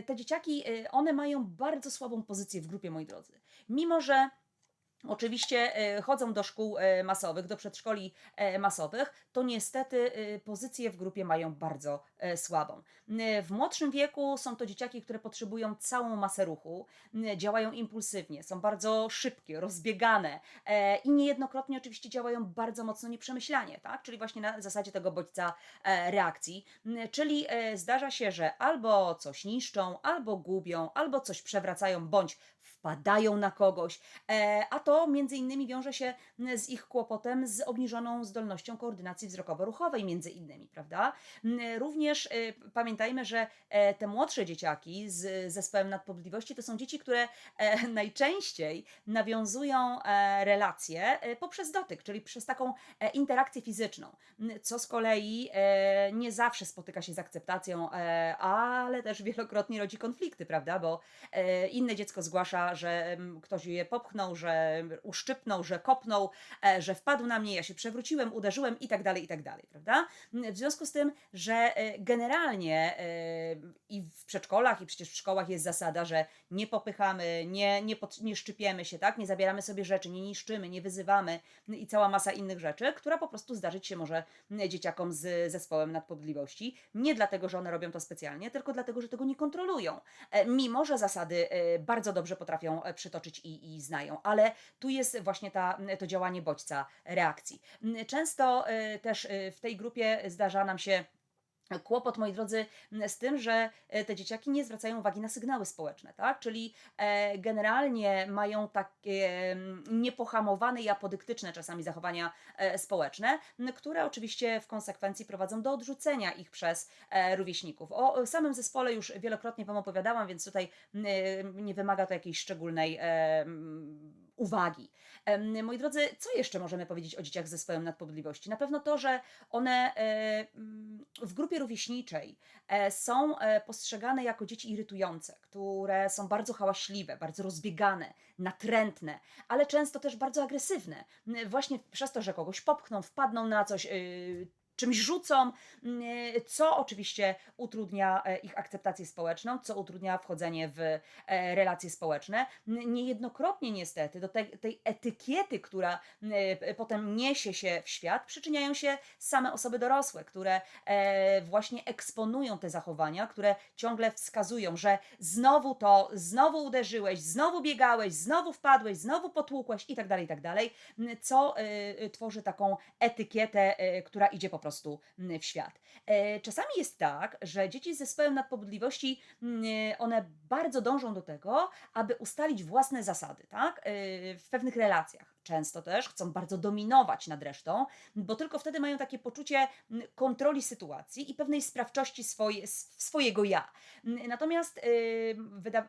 te dzieciaki, one mają bardzo słabą pozycję w grupie, moi drodzy. Mimo że oczywiście chodzą do szkół masowych, do przedszkoli masowych, to niestety pozycję w grupie mają bardzo słabą. W młodszym wieku są to dzieciaki, które potrzebują całą masę ruchu, działają impulsywnie, są bardzo szybkie, rozbiegane i niejednokrotnie oczywiście działają bardzo mocno nieprzemyślanie, tak? Czyli właśnie na zasadzie tego bodźca reakcji. Czyli zdarza się, że albo coś niszczą, albo gubią, albo coś przewracają, bądź wpadają na kogoś, a to między innymi wiąże się z ich kłopotem z obniżoną zdolnością koordynacji wzrokowo-ruchowej między innymi, prawda? Również pamiętajmy, że te młodsze dzieciaki z zespołem nadpobudliwości to są dzieci, które najczęściej nawiązują relacje poprzez dotyk, czyli przez taką interakcję fizyczną, co z kolei nie zawsze spotyka się z akceptacją, ale też wielokrotnie rodzi konflikty, prawda? Bo inne dziecko zgłasza, że ktoś je popchnął, że uszczypnął, że kopnął, że wpadł na mnie, ja się przewróciłem, uderzyłem i tak dalej, prawda? W związku z tym, że generalnie i w przedszkolach, i przecież w szkołach jest zasada, że nie popychamy, nie szczypiemy się, tak? Nie zabieramy sobie rzeczy, nie niszczymy, nie wyzywamy i cała masa innych rzeczy, która po prostu zdarzyć się może dzieciakom z zespołem nadpobudliwości. Nie dlatego, że one robią to specjalnie, tylko dlatego, że tego nie kontrolują. Mimo że zasady bardzo dobrze potrafią przytoczyć i znają, ale tu jest właśnie to działanie bodźca reakcji. Często też w tej grupie zdarza nam się kłopot, moi drodzy, z tym, że te dzieciaki nie zwracają uwagi na sygnały społeczne, tak? Czyli generalnie mają takie niepohamowane i apodyktyczne czasami zachowania społeczne, które oczywiście w konsekwencji prowadzą do odrzucenia ich przez rówieśników. O samym zespole już wielokrotnie Wam opowiadałam, więc tutaj nie wymaga to jakiejś szczególnej uwagi. Moi drodzy, co jeszcze możemy powiedzieć o dzieciach z zespołem nadpobudliwości? Na pewno to, że one w grupie rówieśniczej są postrzegane jako dzieci irytujące, które są bardzo hałaśliwe, bardzo rozbiegane, natrętne, ale często też bardzo agresywne. Właśnie przez to, że kogoś popchną, wpadną na coś, czymś rzucą, co oczywiście utrudnia ich akceptację społeczną, co utrudnia wchodzenie w relacje społeczne. Niejednokrotnie niestety do tej etykiety, która potem niesie się w świat, przyczyniają się same osoby dorosłe, które właśnie eksponują te zachowania, które ciągle wskazują, że znowu to, znowu uderzyłeś, znowu biegałeś, znowu wpadłeś, znowu potłukłeś i tak dalej, co tworzy taką etykietę, która idzie po prostu w świat. Czasami jest tak, że dzieci z zespołem nadpobudliwości, one bardzo dążą do tego, aby ustalić własne zasady, tak? W pewnych relacjach. Często też chcą bardzo dominować nad resztą, bo tylko wtedy mają takie poczucie kontroli sytuacji i pewnej sprawczości swojego ja. Natomiast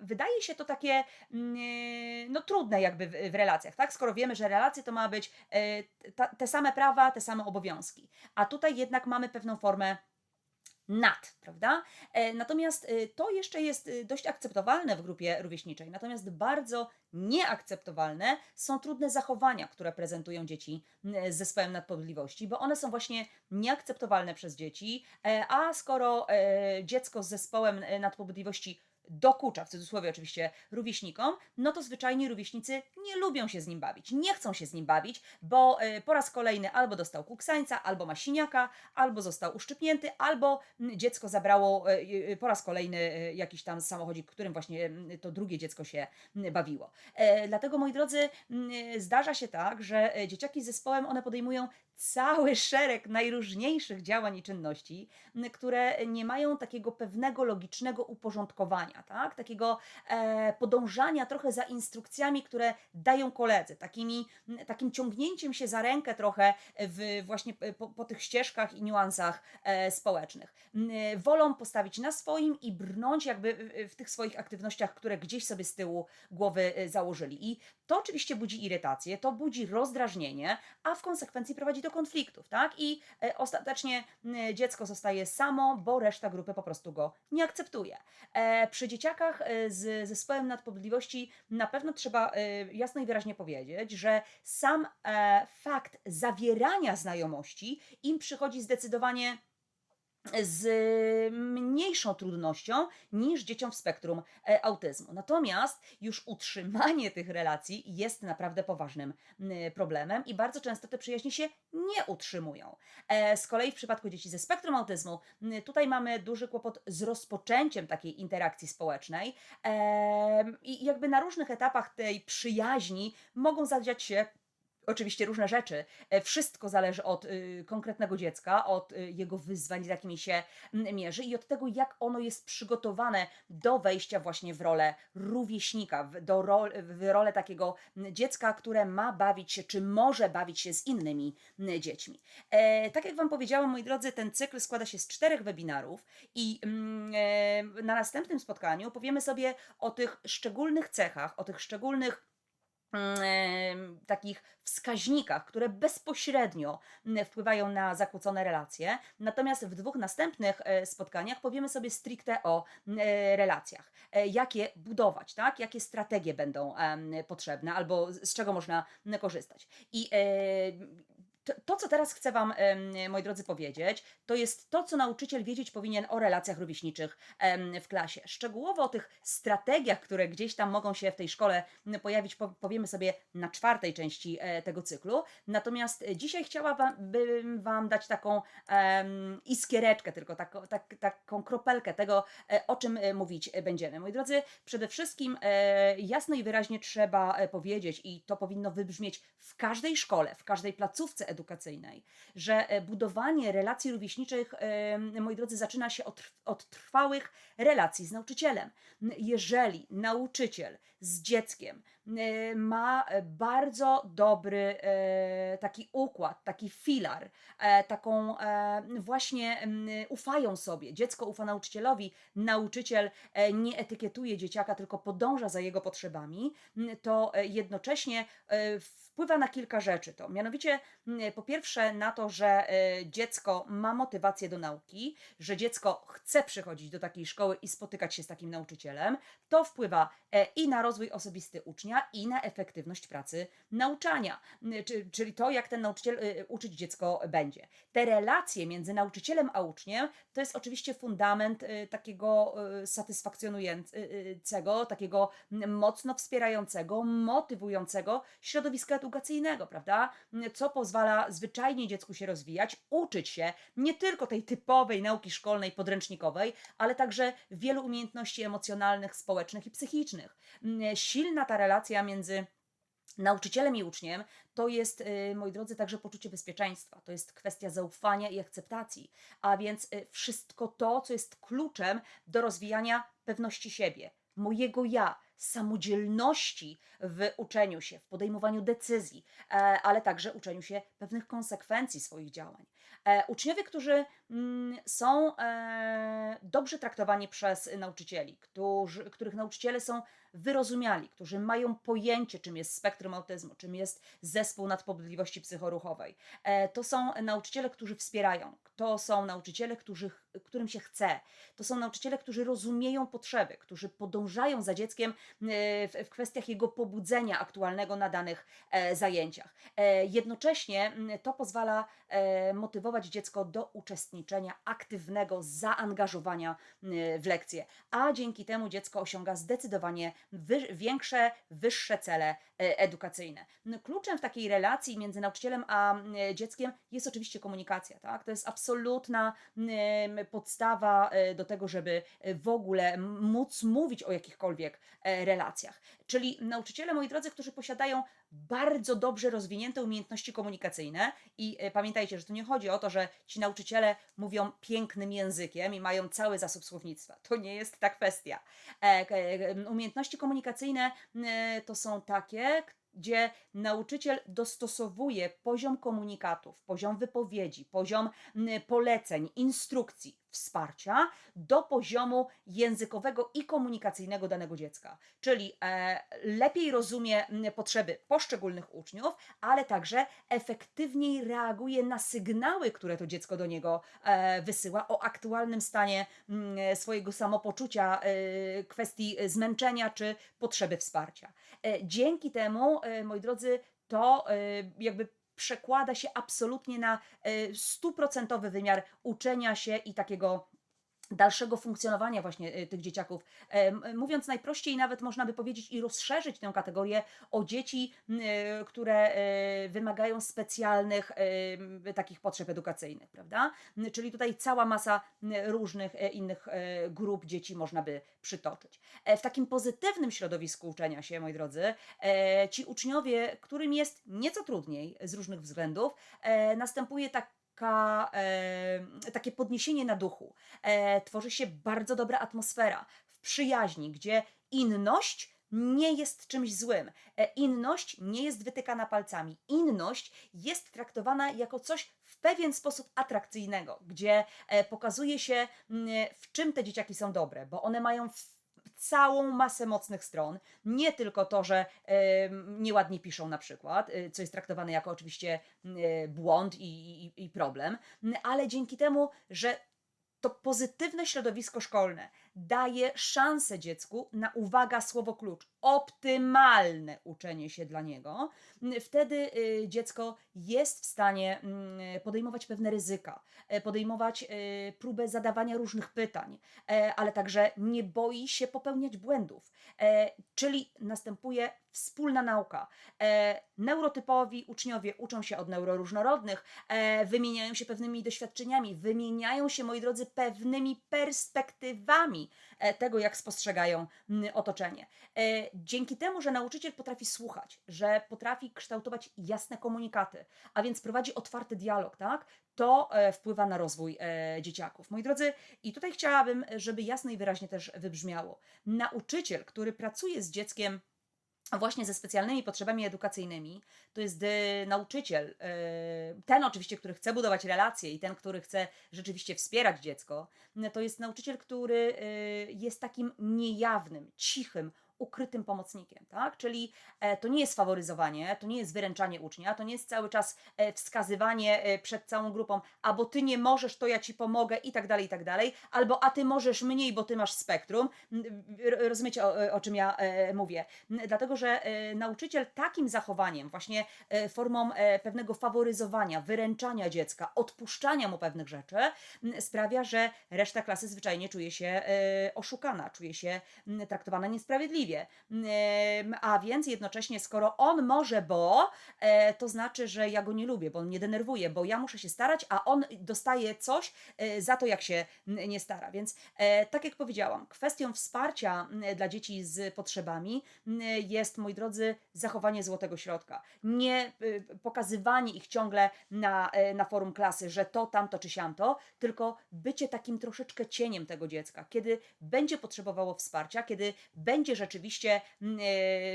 wydaje się to takie no, trudne jakby w relacjach, tak? Skoro wiemy, że relacje to ma być te same prawa, te same obowiązki. A tutaj jednak mamy pewną formę prawda? Natomiast to jeszcze jest dość akceptowalne w grupie rówieśniczej, natomiast bardzo nieakceptowalne są trudne zachowania, które prezentują dzieci z zespołem nadpobudliwości, bo one są właśnie nieakceptowalne przez dzieci, a skoro dziecko z zespołem nadpobudliwości dokucza, w cudzysłowie oczywiście, rówieśnikom, no to zwyczajnie rówieśnicy nie lubią się z nim bawić, nie chcą się z nim bawić, bo po raz kolejny albo dostał kuksańca, albo ma siniaka, albo został uszczypnięty, albo dziecko zabrało po raz kolejny jakiś tam samochodzik, którym właśnie to drugie dziecko się bawiło. Dlatego, moi drodzy, zdarza się tak, że dzieciaki z zespołem, one podejmują cały szereg najróżniejszych działań i czynności, które nie mają takiego pewnego logicznego uporządkowania, tak? Takiego podążania trochę za instrukcjami, które dają koledzy, takim ciągnięciem się za rękę trochę właśnie po tych ścieżkach i niuansach społecznych. Wolą postawić na swoim i brnąć jakby w tych swoich aktywnościach, które gdzieś sobie z tyłu głowy założyli. I to oczywiście budzi irytację, to budzi rozdrażnienie, a w konsekwencji prowadzi do konfliktów, tak? I ostatecznie dziecko zostaje samo, bo reszta grupy po prostu go nie akceptuje. Przy dzieciakach z zespołem nadpobudliwości na pewno trzeba jasno i wyraźnie powiedzieć, że sam fakt zawierania znajomości im przychodzi zdecydowanie z mniejszą trudnością niż dzieciom w spektrum autyzmu. Natomiast już utrzymanie tych relacji jest naprawdę poważnym problemem i bardzo często te przyjaźnie się nie utrzymują. Z kolei w przypadku dzieci ze spektrum autyzmu, tutaj mamy duży kłopot z rozpoczęciem takiej interakcji społecznej i jakby na różnych etapach tej przyjaźni mogą zadziać się oczywiście różne rzeczy. Wszystko zależy od konkretnego dziecka, od jego wyzwań, z jakimi się mierzy i od tego, jak ono jest przygotowane do wejścia właśnie w rolę rówieśnika, w rolę takiego dziecka, które ma bawić się, czy może bawić się z innymi dziećmi. Tak jak Wam powiedziałam, moi drodzy, ten cykl składa się z 4 webinarów i na następnym spotkaniu powiemy sobie o tych szczególnych cechach, o tych szczególnych takich wskaźnikach, które bezpośrednio wpływają na zakłócone relacje. Natomiast w 2 następnych spotkaniach powiemy sobie stricte o relacjach. Jak je budować, tak? Jakie strategie będą potrzebne albo z czego można korzystać. I to, co teraz chcę Wam, moi drodzy, powiedzieć, to jest to, co nauczyciel wiedzieć powinien o relacjach rówieśniczych w klasie. Szczegółowo o tych strategiach, które gdzieś tam mogą się w tej szkole pojawić, powiemy sobie na 4. części tego cyklu. Natomiast dzisiaj chciałabym Wam dać taką iskiereczkę, tylko taką kropelkę tego, o czym mówić będziemy. Moi drodzy, przede wszystkim jasno i wyraźnie trzeba powiedzieć, i to powinno wybrzmieć w każdej szkole, w każdej placówce edukacyjnej, że budowanie relacji rówieśniczych, moi drodzy, zaczyna się od trwałych relacji z nauczycielem. Jeżeli nauczyciel z dzieckiem ma bardzo dobry taki układ, taki filar, taką właśnie ufają sobie. Dziecko ufa nauczycielowi, nauczyciel nie etykietuje dzieciaka, tylko podąża za jego potrzebami, to jednocześnie wpływa na kilka rzeczy. To mianowicie po pierwsze na to, że dziecko ma motywację do nauki, że dziecko chce przychodzić do takiej szkoły i spotykać się z takim nauczycielem. To wpływa i na rozwój osobisty ucznia, i na efektywność pracy nauczania, czyli to, jak ten nauczyciel uczyć dziecko będzie. Te relacje między nauczycielem a uczniem to jest oczywiście fundament takiego satysfakcjonującego, takiego mocno wspierającego, motywującego środowiska edukacyjnego, prawda? Co pozwala zwyczajnie dziecku się rozwijać, uczyć się nie tylko tej typowej nauki szkolnej, podręcznikowej, ale także wielu umiejętności emocjonalnych, społecznych i psychicznych. Silna ta relacja między nauczycielem i uczniem to jest, moi drodzy, także poczucie bezpieczeństwa. To jest kwestia zaufania i akceptacji, a więc wszystko to, co jest kluczem do rozwijania pewności siebie, mojego ja, samodzielności w uczeniu się, w podejmowaniu decyzji, ale także uczeniu się pewnych konsekwencji swoich działań. Uczniowie, którzy są dobrze traktowani przez nauczycieli, których nauczyciele są wyrozumiali, którzy mają pojęcie, czym jest spektrum autyzmu, czym jest zespół nadpobudliwości psychoruchowej. To są nauczyciele, którzy wspierają. To są nauczyciele, którym się chce. To są nauczyciele, którzy rozumieją potrzeby, którzy podążają za dzieckiem w kwestiach jego pobudzenia aktualnego na danych zajęciach. Jednocześnie to pozwala motywować dziecko do uczestniczenia, aktywnego zaangażowania w lekcje, a dzięki temu dziecko osiąga zdecydowanie większe, wyższe cele edukacyjne. Kluczem w takiej relacji między nauczycielem a dzieckiem jest oczywiście komunikacja. Tak? To jest absolutna podstawa do tego, żeby w ogóle móc mówić o jakichkolwiek relacjach. Czyli nauczyciele, moi drodzy, którzy posiadają bardzo dobrze rozwinięte umiejętności komunikacyjne i pamiętajcie, że tu nie chodzi o to, że ci nauczyciele mówią pięknym językiem i mają cały zasób słownictwa. To nie jest ta kwestia. Umiejętności komunikacyjne to są takie, gdzie nauczyciel dostosowuje poziom komunikatów, poziom wypowiedzi, poziom poleceń, instrukcji, wsparcia do poziomu językowego i komunikacyjnego danego dziecka. Czyli lepiej rozumie potrzeby poszczególnych uczniów, ale także efektywniej reaguje na sygnały, które to dziecko do niego wysyła o aktualnym stanie swojego samopoczucia, kwestii zmęczenia czy potrzeby wsparcia. Dzięki temu, moi drodzy, to jakby przekłada się absolutnie na stuprocentowy wymiar uczenia się i takiego dalszego funkcjonowania właśnie tych dzieciaków. Mówiąc najprościej, nawet można by powiedzieć i rozszerzyć tę kategorię o dzieci, które wymagają specjalnych takich potrzeb edukacyjnych, prawda? Czyli tutaj cała masa różnych innych grup dzieci można by przytoczyć. W takim pozytywnym środowisku uczenia się, moi drodzy, ci uczniowie, którym jest nieco trudniej z różnych względów, następuje takie podniesienie na duchu. Tworzy się bardzo dobra atmosfera w przyjaźni, gdzie inność nie jest czymś złym. Inność nie jest wytykana palcami. Inność jest traktowana jako coś w pewien sposób atrakcyjnego, gdzie pokazuje się, w czym te dzieciaki są dobre, bo one mają całą masę mocnych stron. Nie tylko to, że nieładnie piszą na przykład, co jest traktowane jako oczywiście błąd i problem, ale dzięki temu, że to pozytywne środowisko szkolne daje szansę dziecku na, uwaga, słowo klucz, optymalne uczenie się dla niego, wtedy dziecko jest w stanie podejmować pewne ryzyka, podejmować próbę zadawania różnych pytań, ale także nie boi się popełniać błędów. Czyli następuje wspólna nauka. Neurotypowi uczniowie uczą się od neuroróżnorodnych, wymieniają się pewnymi doświadczeniami, wymieniają się, moi drodzy, pewnymi perspektywami tego, jak spostrzegają otoczenie. Dzięki temu, że nauczyciel potrafi słuchać, że potrafi kształtować jasne komunikaty, a więc prowadzi otwarty dialog, tak? To wpływa na rozwój dzieciaków. Moi drodzy, i tutaj chciałabym, żeby jasno i wyraźnie też wybrzmiało. Nauczyciel, który pracuje z dzieckiem właśnie ze specjalnymi potrzebami edukacyjnymi, to jest nauczyciel, ten oczywiście, który chce budować relacje i ten, który chce rzeczywiście wspierać dziecko, to jest nauczyciel, który jest takim niejawnym, cichym, ukrytym pomocnikiem, tak? Czyli to nie jest faworyzowanie, to nie jest wyręczanie ucznia, to nie jest cały czas wskazywanie przed całą grupą, a bo ty nie możesz, to ja ci pomogę i tak dalej, albo a ty możesz mniej, bo ty masz spektrum. Rozumiecie, o czym ja mówię? Dlatego, że nauczyciel takim zachowaniem, właśnie formą pewnego faworyzowania, wyręczania dziecka, odpuszczania mu pewnych rzeczy, sprawia, że reszta klasy zwyczajnie czuje się oszukana, czuje się traktowana niesprawiedliwie. A więc jednocześnie, skoro on może, to znaczy, że ja go nie lubię, bo on mnie denerwuje, bo ja muszę się starać, a on dostaje coś za to, jak się nie stara. Więc tak jak powiedziałam, kwestią wsparcia dla dzieci z potrzebami jest, moi drodzy, zachowanie złotego środka. Nie pokazywanie ich ciągle na forum klasy, że to, tamto czy siamto, tylko bycie takim troszeczkę cieniem tego dziecka. Kiedy będzie potrzebowało wsparcia, kiedy będzie rzeczywiście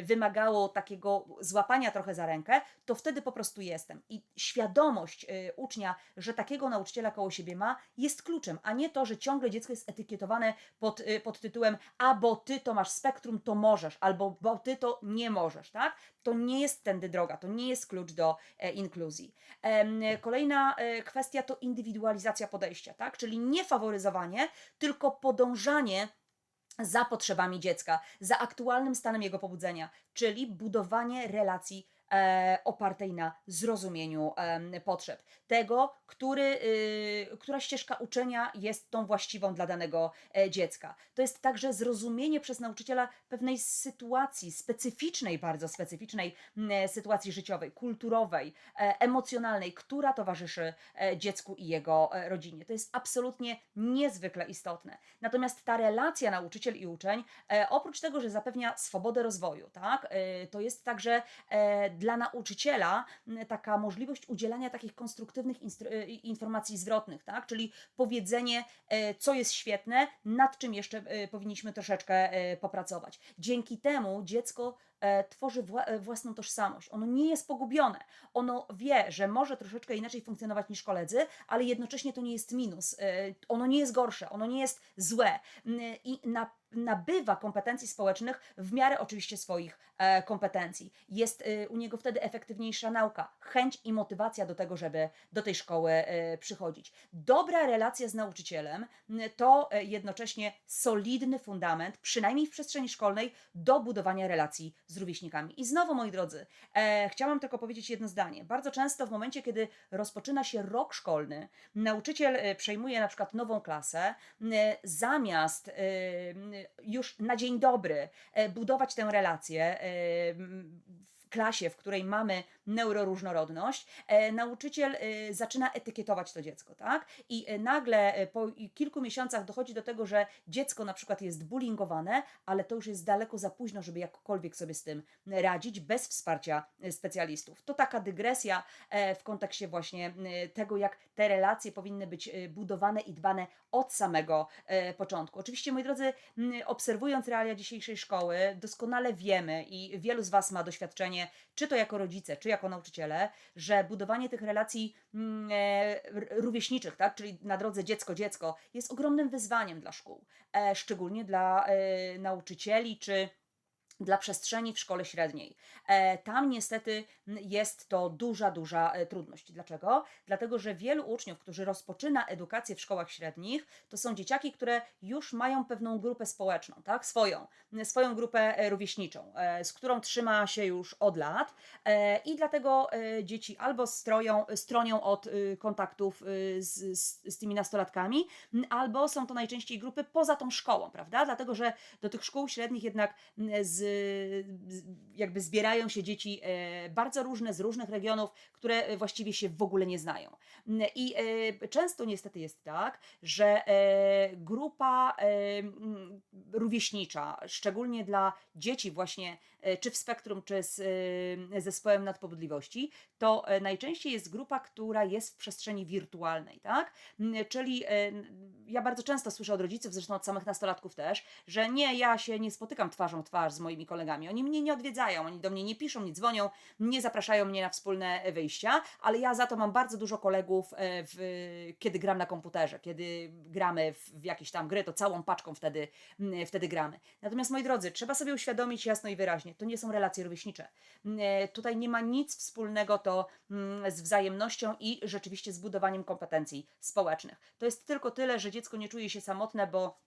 wymagało takiego złapania trochę za rękę, to wtedy po prostu jestem. I świadomość ucznia, że takiego nauczyciela koło siebie ma, jest kluczem, a nie to, że ciągle dziecko jest etykietowane pod tytułem a bo ty to masz spektrum, to możesz, albo bo ty to nie możesz, tak? To nie jest tędy droga, to nie jest klucz do inkluzji. Kolejna kwestia to indywidualizacja podejścia, tak? Czyli nie faworyzowanie, tylko podążanie za potrzebami dziecka, za aktualnym stanem jego pobudzenia, czyli budowanie relacji opartej na zrozumieniu potrzeb. Tego, która ścieżka uczenia jest tą właściwą dla danego dziecka. To jest także zrozumienie przez nauczyciela pewnej sytuacji, specyficznej, bardzo specyficznej sytuacji życiowej, kulturowej, emocjonalnej, która towarzyszy dziecku i jego rodzinie. To jest absolutnie niezwykle istotne. Natomiast ta relacja nauczyciel i uczeń, oprócz tego, że zapewnia swobodę rozwoju, tak, to jest także dla nauczyciela taka możliwość udzielania takich konstruktywnych informacji zwrotnych, tak? Czyli powiedzenie, co jest świetne, nad czym jeszcze powinniśmy troszeczkę popracować. Dzięki temu dziecko tworzy własną tożsamość. Ono nie jest pogubione. Ono wie, że może troszeczkę inaczej funkcjonować niż koledzy, ale jednocześnie to nie jest minus. Ono nie jest gorsze, ono nie jest złe. I nabywa kompetencji społecznych w miarę oczywiście swoich kompetencji. Jest u niego wtedy efektywniejsza nauka, chęć i motywacja do tego, żeby do tej szkoły przychodzić. Dobra relacja z nauczycielem to jednocześnie solidny fundament, przynajmniej w przestrzeni szkolnej, do budowania relacji z rówieśnikami. I znowu, moi drodzy, chciałam tylko powiedzieć jedno zdanie. Bardzo często w momencie, kiedy rozpoczyna się rok szkolny, nauczyciel przejmuje na przykład nową klasę, zamiast już na dzień dobry budować tę relację w klasie, w której mamy neuroróżnorodność, nauczyciel zaczyna etykietować to dziecko, tak? I nagle po kilku miesiącach dochodzi do tego, że dziecko na przykład jest bullyingowane, ale to już jest daleko za późno, żeby jakkolwiek sobie z tym radzić bez wsparcia specjalistów. To taka dygresja w kontekście właśnie tego, jak te relacje powinny być budowane i dbane od samego początku. Oczywiście, moi drodzy, obserwując realia dzisiejszej szkoły, doskonale wiemy i wielu z Was ma doświadczenie, czy to jako rodzice, czy jako nauczyciele, że budowanie tych relacji rówieśniczych, tak, czyli na drodze dziecko-dziecko, jest ogromnym wyzwaniem dla szkół, szczególnie dla nauczycieli, czy dla przestrzeni w szkole średniej. Tam niestety jest to duża trudność. Dlaczego? Dlatego, że wielu uczniów, którzy rozpoczyna edukację w szkołach średnich, to są dzieciaki, które już mają pewną grupę społeczną, tak? Swoją grupę rówieśniczą, z którą trzyma się już od lat i dlatego dzieci albo stronią od kontaktów z tymi nastolatkami, albo są to najczęściej grupy poza tą szkołą, prawda? Dlatego, że do tych szkół średnich jednak jakby zbierają się dzieci bardzo różne, z różnych regionów, które właściwie się w ogóle nie znają. I często niestety jest tak, że grupa rówieśnicza, szczególnie dla dzieci właśnie, czy w spektrum, czy z zespołem nadpobudliwości, to najczęściej jest grupa, która jest w przestrzeni wirtualnej, tak? Czyli ja bardzo często słyszę od rodziców, zresztą od samych nastolatków też, że nie, ja się nie spotykam twarzą w twarz z moimi moimi kolegami. Oni mnie nie odwiedzają, oni do mnie nie piszą, nie dzwonią, nie zapraszają mnie na wspólne wyjścia, ale ja za to mam bardzo dużo kolegów, kiedy gram na komputerze, kiedy gramy w jakieś tam gry, to całą paczką wtedy gramy. Natomiast moi drodzy, trzeba sobie uświadomić jasno i wyraźnie, to nie są relacje rówieśnicze. Tutaj nie ma nic wspólnego to z wzajemnością i rzeczywiście z budowaniem kompetencji społecznych. To jest tylko tyle, że dziecko nie czuje się samotne, bo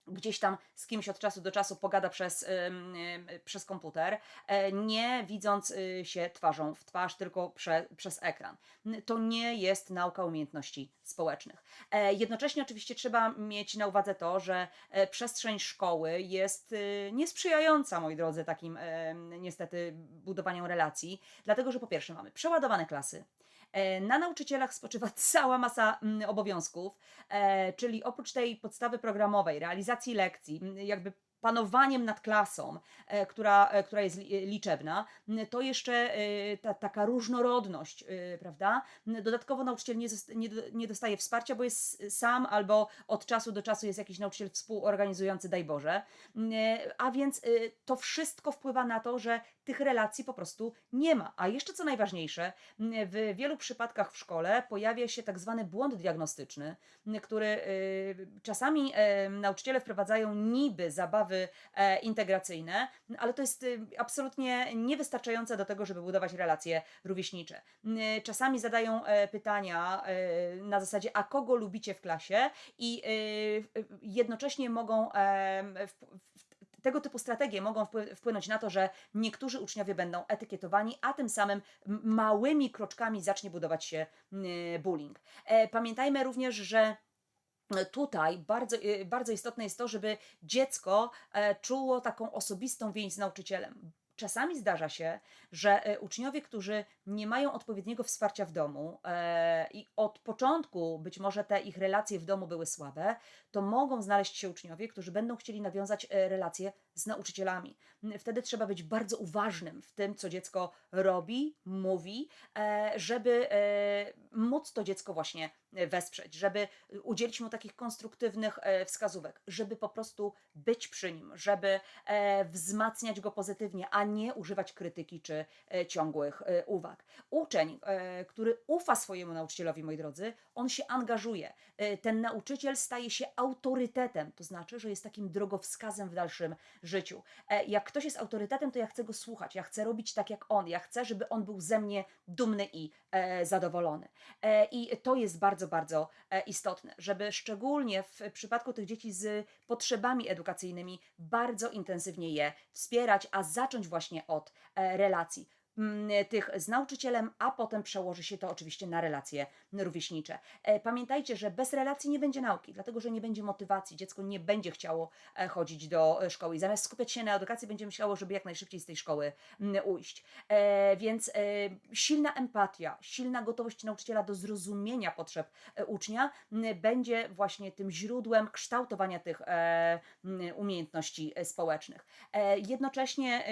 gdzieś tam z kimś od czasu do czasu pogada przez komputer, nie widząc się twarzą w twarz, tylko przez ekran. To nie jest nauka umiejętności społecznych. Jednocześnie oczywiście trzeba mieć na uwadze to, że przestrzeń szkoły jest niesprzyjająca, moi drodzy, takim niestety budowaniom relacji, dlatego że po pierwsze mamy przeładowane klasy, na nauczycielach spoczywa cała masa obowiązków, czyli oprócz tej podstawy programowej, realizacji lekcji, jakby panowaniem nad klasą, która jest liczebna, to jeszcze taka różnorodność, prawda? Dodatkowo nauczyciel nie dostaje wsparcia, bo jest sam albo od czasu do czasu jest jakiś nauczyciel współorganizujący, daj Boże. A więc to wszystko wpływa na to, że tych relacji po prostu nie ma. A jeszcze co najważniejsze, w wielu przypadkach w szkole pojawia się tak zwany błąd diagnostyczny, który czasami nauczyciele wprowadzają niby zabawy integracyjne, ale to jest absolutnie niewystarczające do tego, żeby budować relacje rówieśnicze. Czasami zadają pytania na zasadzie, a kogo lubicie w klasie, i jednocześnie mogą tego typu strategie mogą wpłynąć na to, że niektórzy uczniowie będą etykietowani, a tym samym małymi kroczkami zacznie budować się bullying. Pamiętajmy również, że tutaj bardzo istotne jest to, żeby dziecko czuło taką osobistą więź z nauczycielem. Czasami zdarza się, że uczniowie, którzy nie mają odpowiedniego wsparcia w domu i od początku być może te ich relacje w domu były słabe, to mogą znaleźć się uczniowie, którzy będą chcieli nawiązać relacje z nauczycielami. Wtedy trzeba być bardzo uważnym w tym, co dziecko robi, mówi, żeby móc to dziecko właśnie wesprzeć, żeby udzielić mu takich konstruktywnych wskazówek, żeby po prostu być przy nim, żeby wzmacniać go pozytywnie, a nie używać krytyki czy ciągłych uwag. Uczeń, który ufa swojemu nauczycielowi, moi drodzy, on się angażuje. Ten nauczyciel staje się autorytetem, to znaczy, że jest takim drogowskazem w dalszym życiu. Jak ktoś jest autorytetem, to ja chcę go słuchać, ja chcę robić tak jak on, ja chcę, żeby on był ze mnie dumny i zadowolony. I to jest bardzo, bardzo istotne, żeby szczególnie w przypadku tych dzieci z potrzebami edukacyjnymi bardzo intensywnie je wspierać, a zacząć właśnie od relacji tych z nauczycielem, a potem przełoży się to oczywiście na relacje rówieśnicze. Pamiętajcie, że bez relacji nie będzie nauki, dlatego że nie będzie motywacji. Dziecko nie będzie chciało chodzić do szkoły i zamiast skupiać się na edukacji, będzie myślało, żeby jak najszybciej z tej szkoły ujść. Więc silna empatia, silna gotowość nauczyciela do zrozumienia potrzeb ucznia będzie właśnie tym źródłem kształtowania tych umiejętności społecznych. Jednocześnie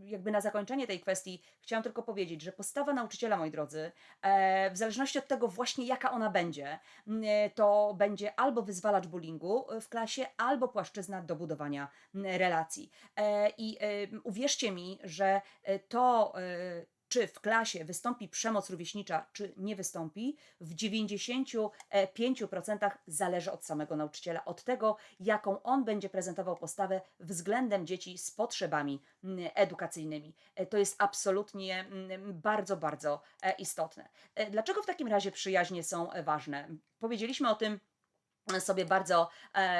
jakby na zakończenie tej kwestii chciałam tylko powiedzieć, że postawa nauczyciela, moi drodzy, w zależności od tego właśnie jaka ona będzie, to będzie albo wyzwalacz bullyingu w klasie, albo płaszczyzna do budowania relacji. I uwierzcie mi, że to czy w klasie wystąpi przemoc rówieśnicza, czy nie wystąpi, w 95% zależy od samego nauczyciela, od tego, jaką on będzie prezentował postawę względem dzieci z potrzebami edukacyjnymi. To jest absolutnie bardzo, bardzo istotne. Dlaczego w takim razie przyjaźnie są ważne? Powiedzieliśmy o tym sobie bardzo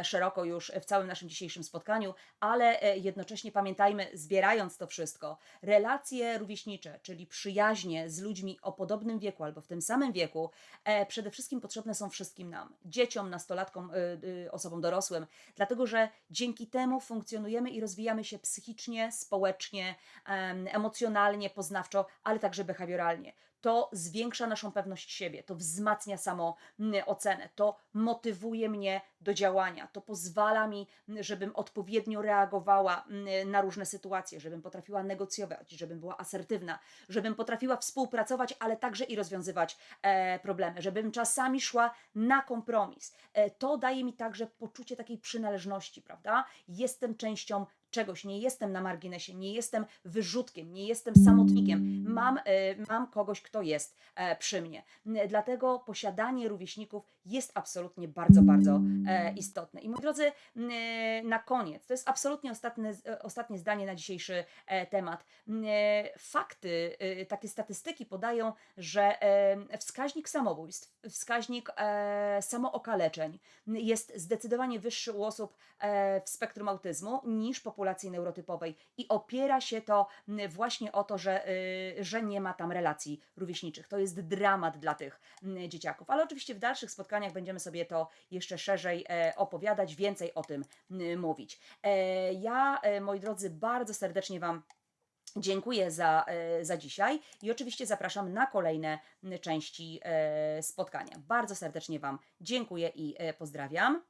szeroko już w całym naszym dzisiejszym spotkaniu, ale jednocześnie pamiętajmy, zbierając to wszystko, relacje rówieśnicze, czyli przyjaźnie z ludźmi o podobnym wieku albo w tym samym wieku, przede wszystkim potrzebne są wszystkim nam, dzieciom, nastolatkom, osobom dorosłym, dlatego że dzięki temu funkcjonujemy i rozwijamy się psychicznie, społecznie, emocjonalnie, poznawczo, ale także behawioralnie. To zwiększa naszą pewność siebie, to wzmacnia samoocenę, to motywuje mnie do działania, to pozwala mi, żebym odpowiednio reagowała na różne sytuacje, żebym potrafiła negocjować, żebym była asertywna, żebym potrafiła współpracować, ale także i rozwiązywać problemy, żebym czasami szła na kompromis. To daje mi także poczucie takiej przynależności, prawda? Jestem częścią czegoś, nie jestem na marginesie, nie jestem wyrzutkiem, nie jestem samotnikiem. Mam kogoś, kto jest przy mnie. Dlatego posiadanie rówieśników jest absolutnie bardzo, bardzo istotne. I moi drodzy, na koniec, to jest absolutnie ostatnie zdanie na dzisiejszy temat. Fakty, takie statystyki podają, że wskaźnik samobójstw, wskaźnik samookaleczeń jest zdecydowanie wyższy u osób w spektrum autyzmu niż populacji neurotypowej i opiera się to właśnie o to, że nie ma tam relacji rówieśniczych. To jest dramat dla tych dzieciaków. Ale oczywiście w dalszych spotkaniach będziemy sobie to jeszcze szerzej opowiadać, więcej o tym mówić. Ja, moi drodzy, bardzo serdecznie Wam dziękuję za dzisiaj i oczywiście zapraszam na kolejne części spotkania. Bardzo serdecznie Wam dziękuję i pozdrawiam.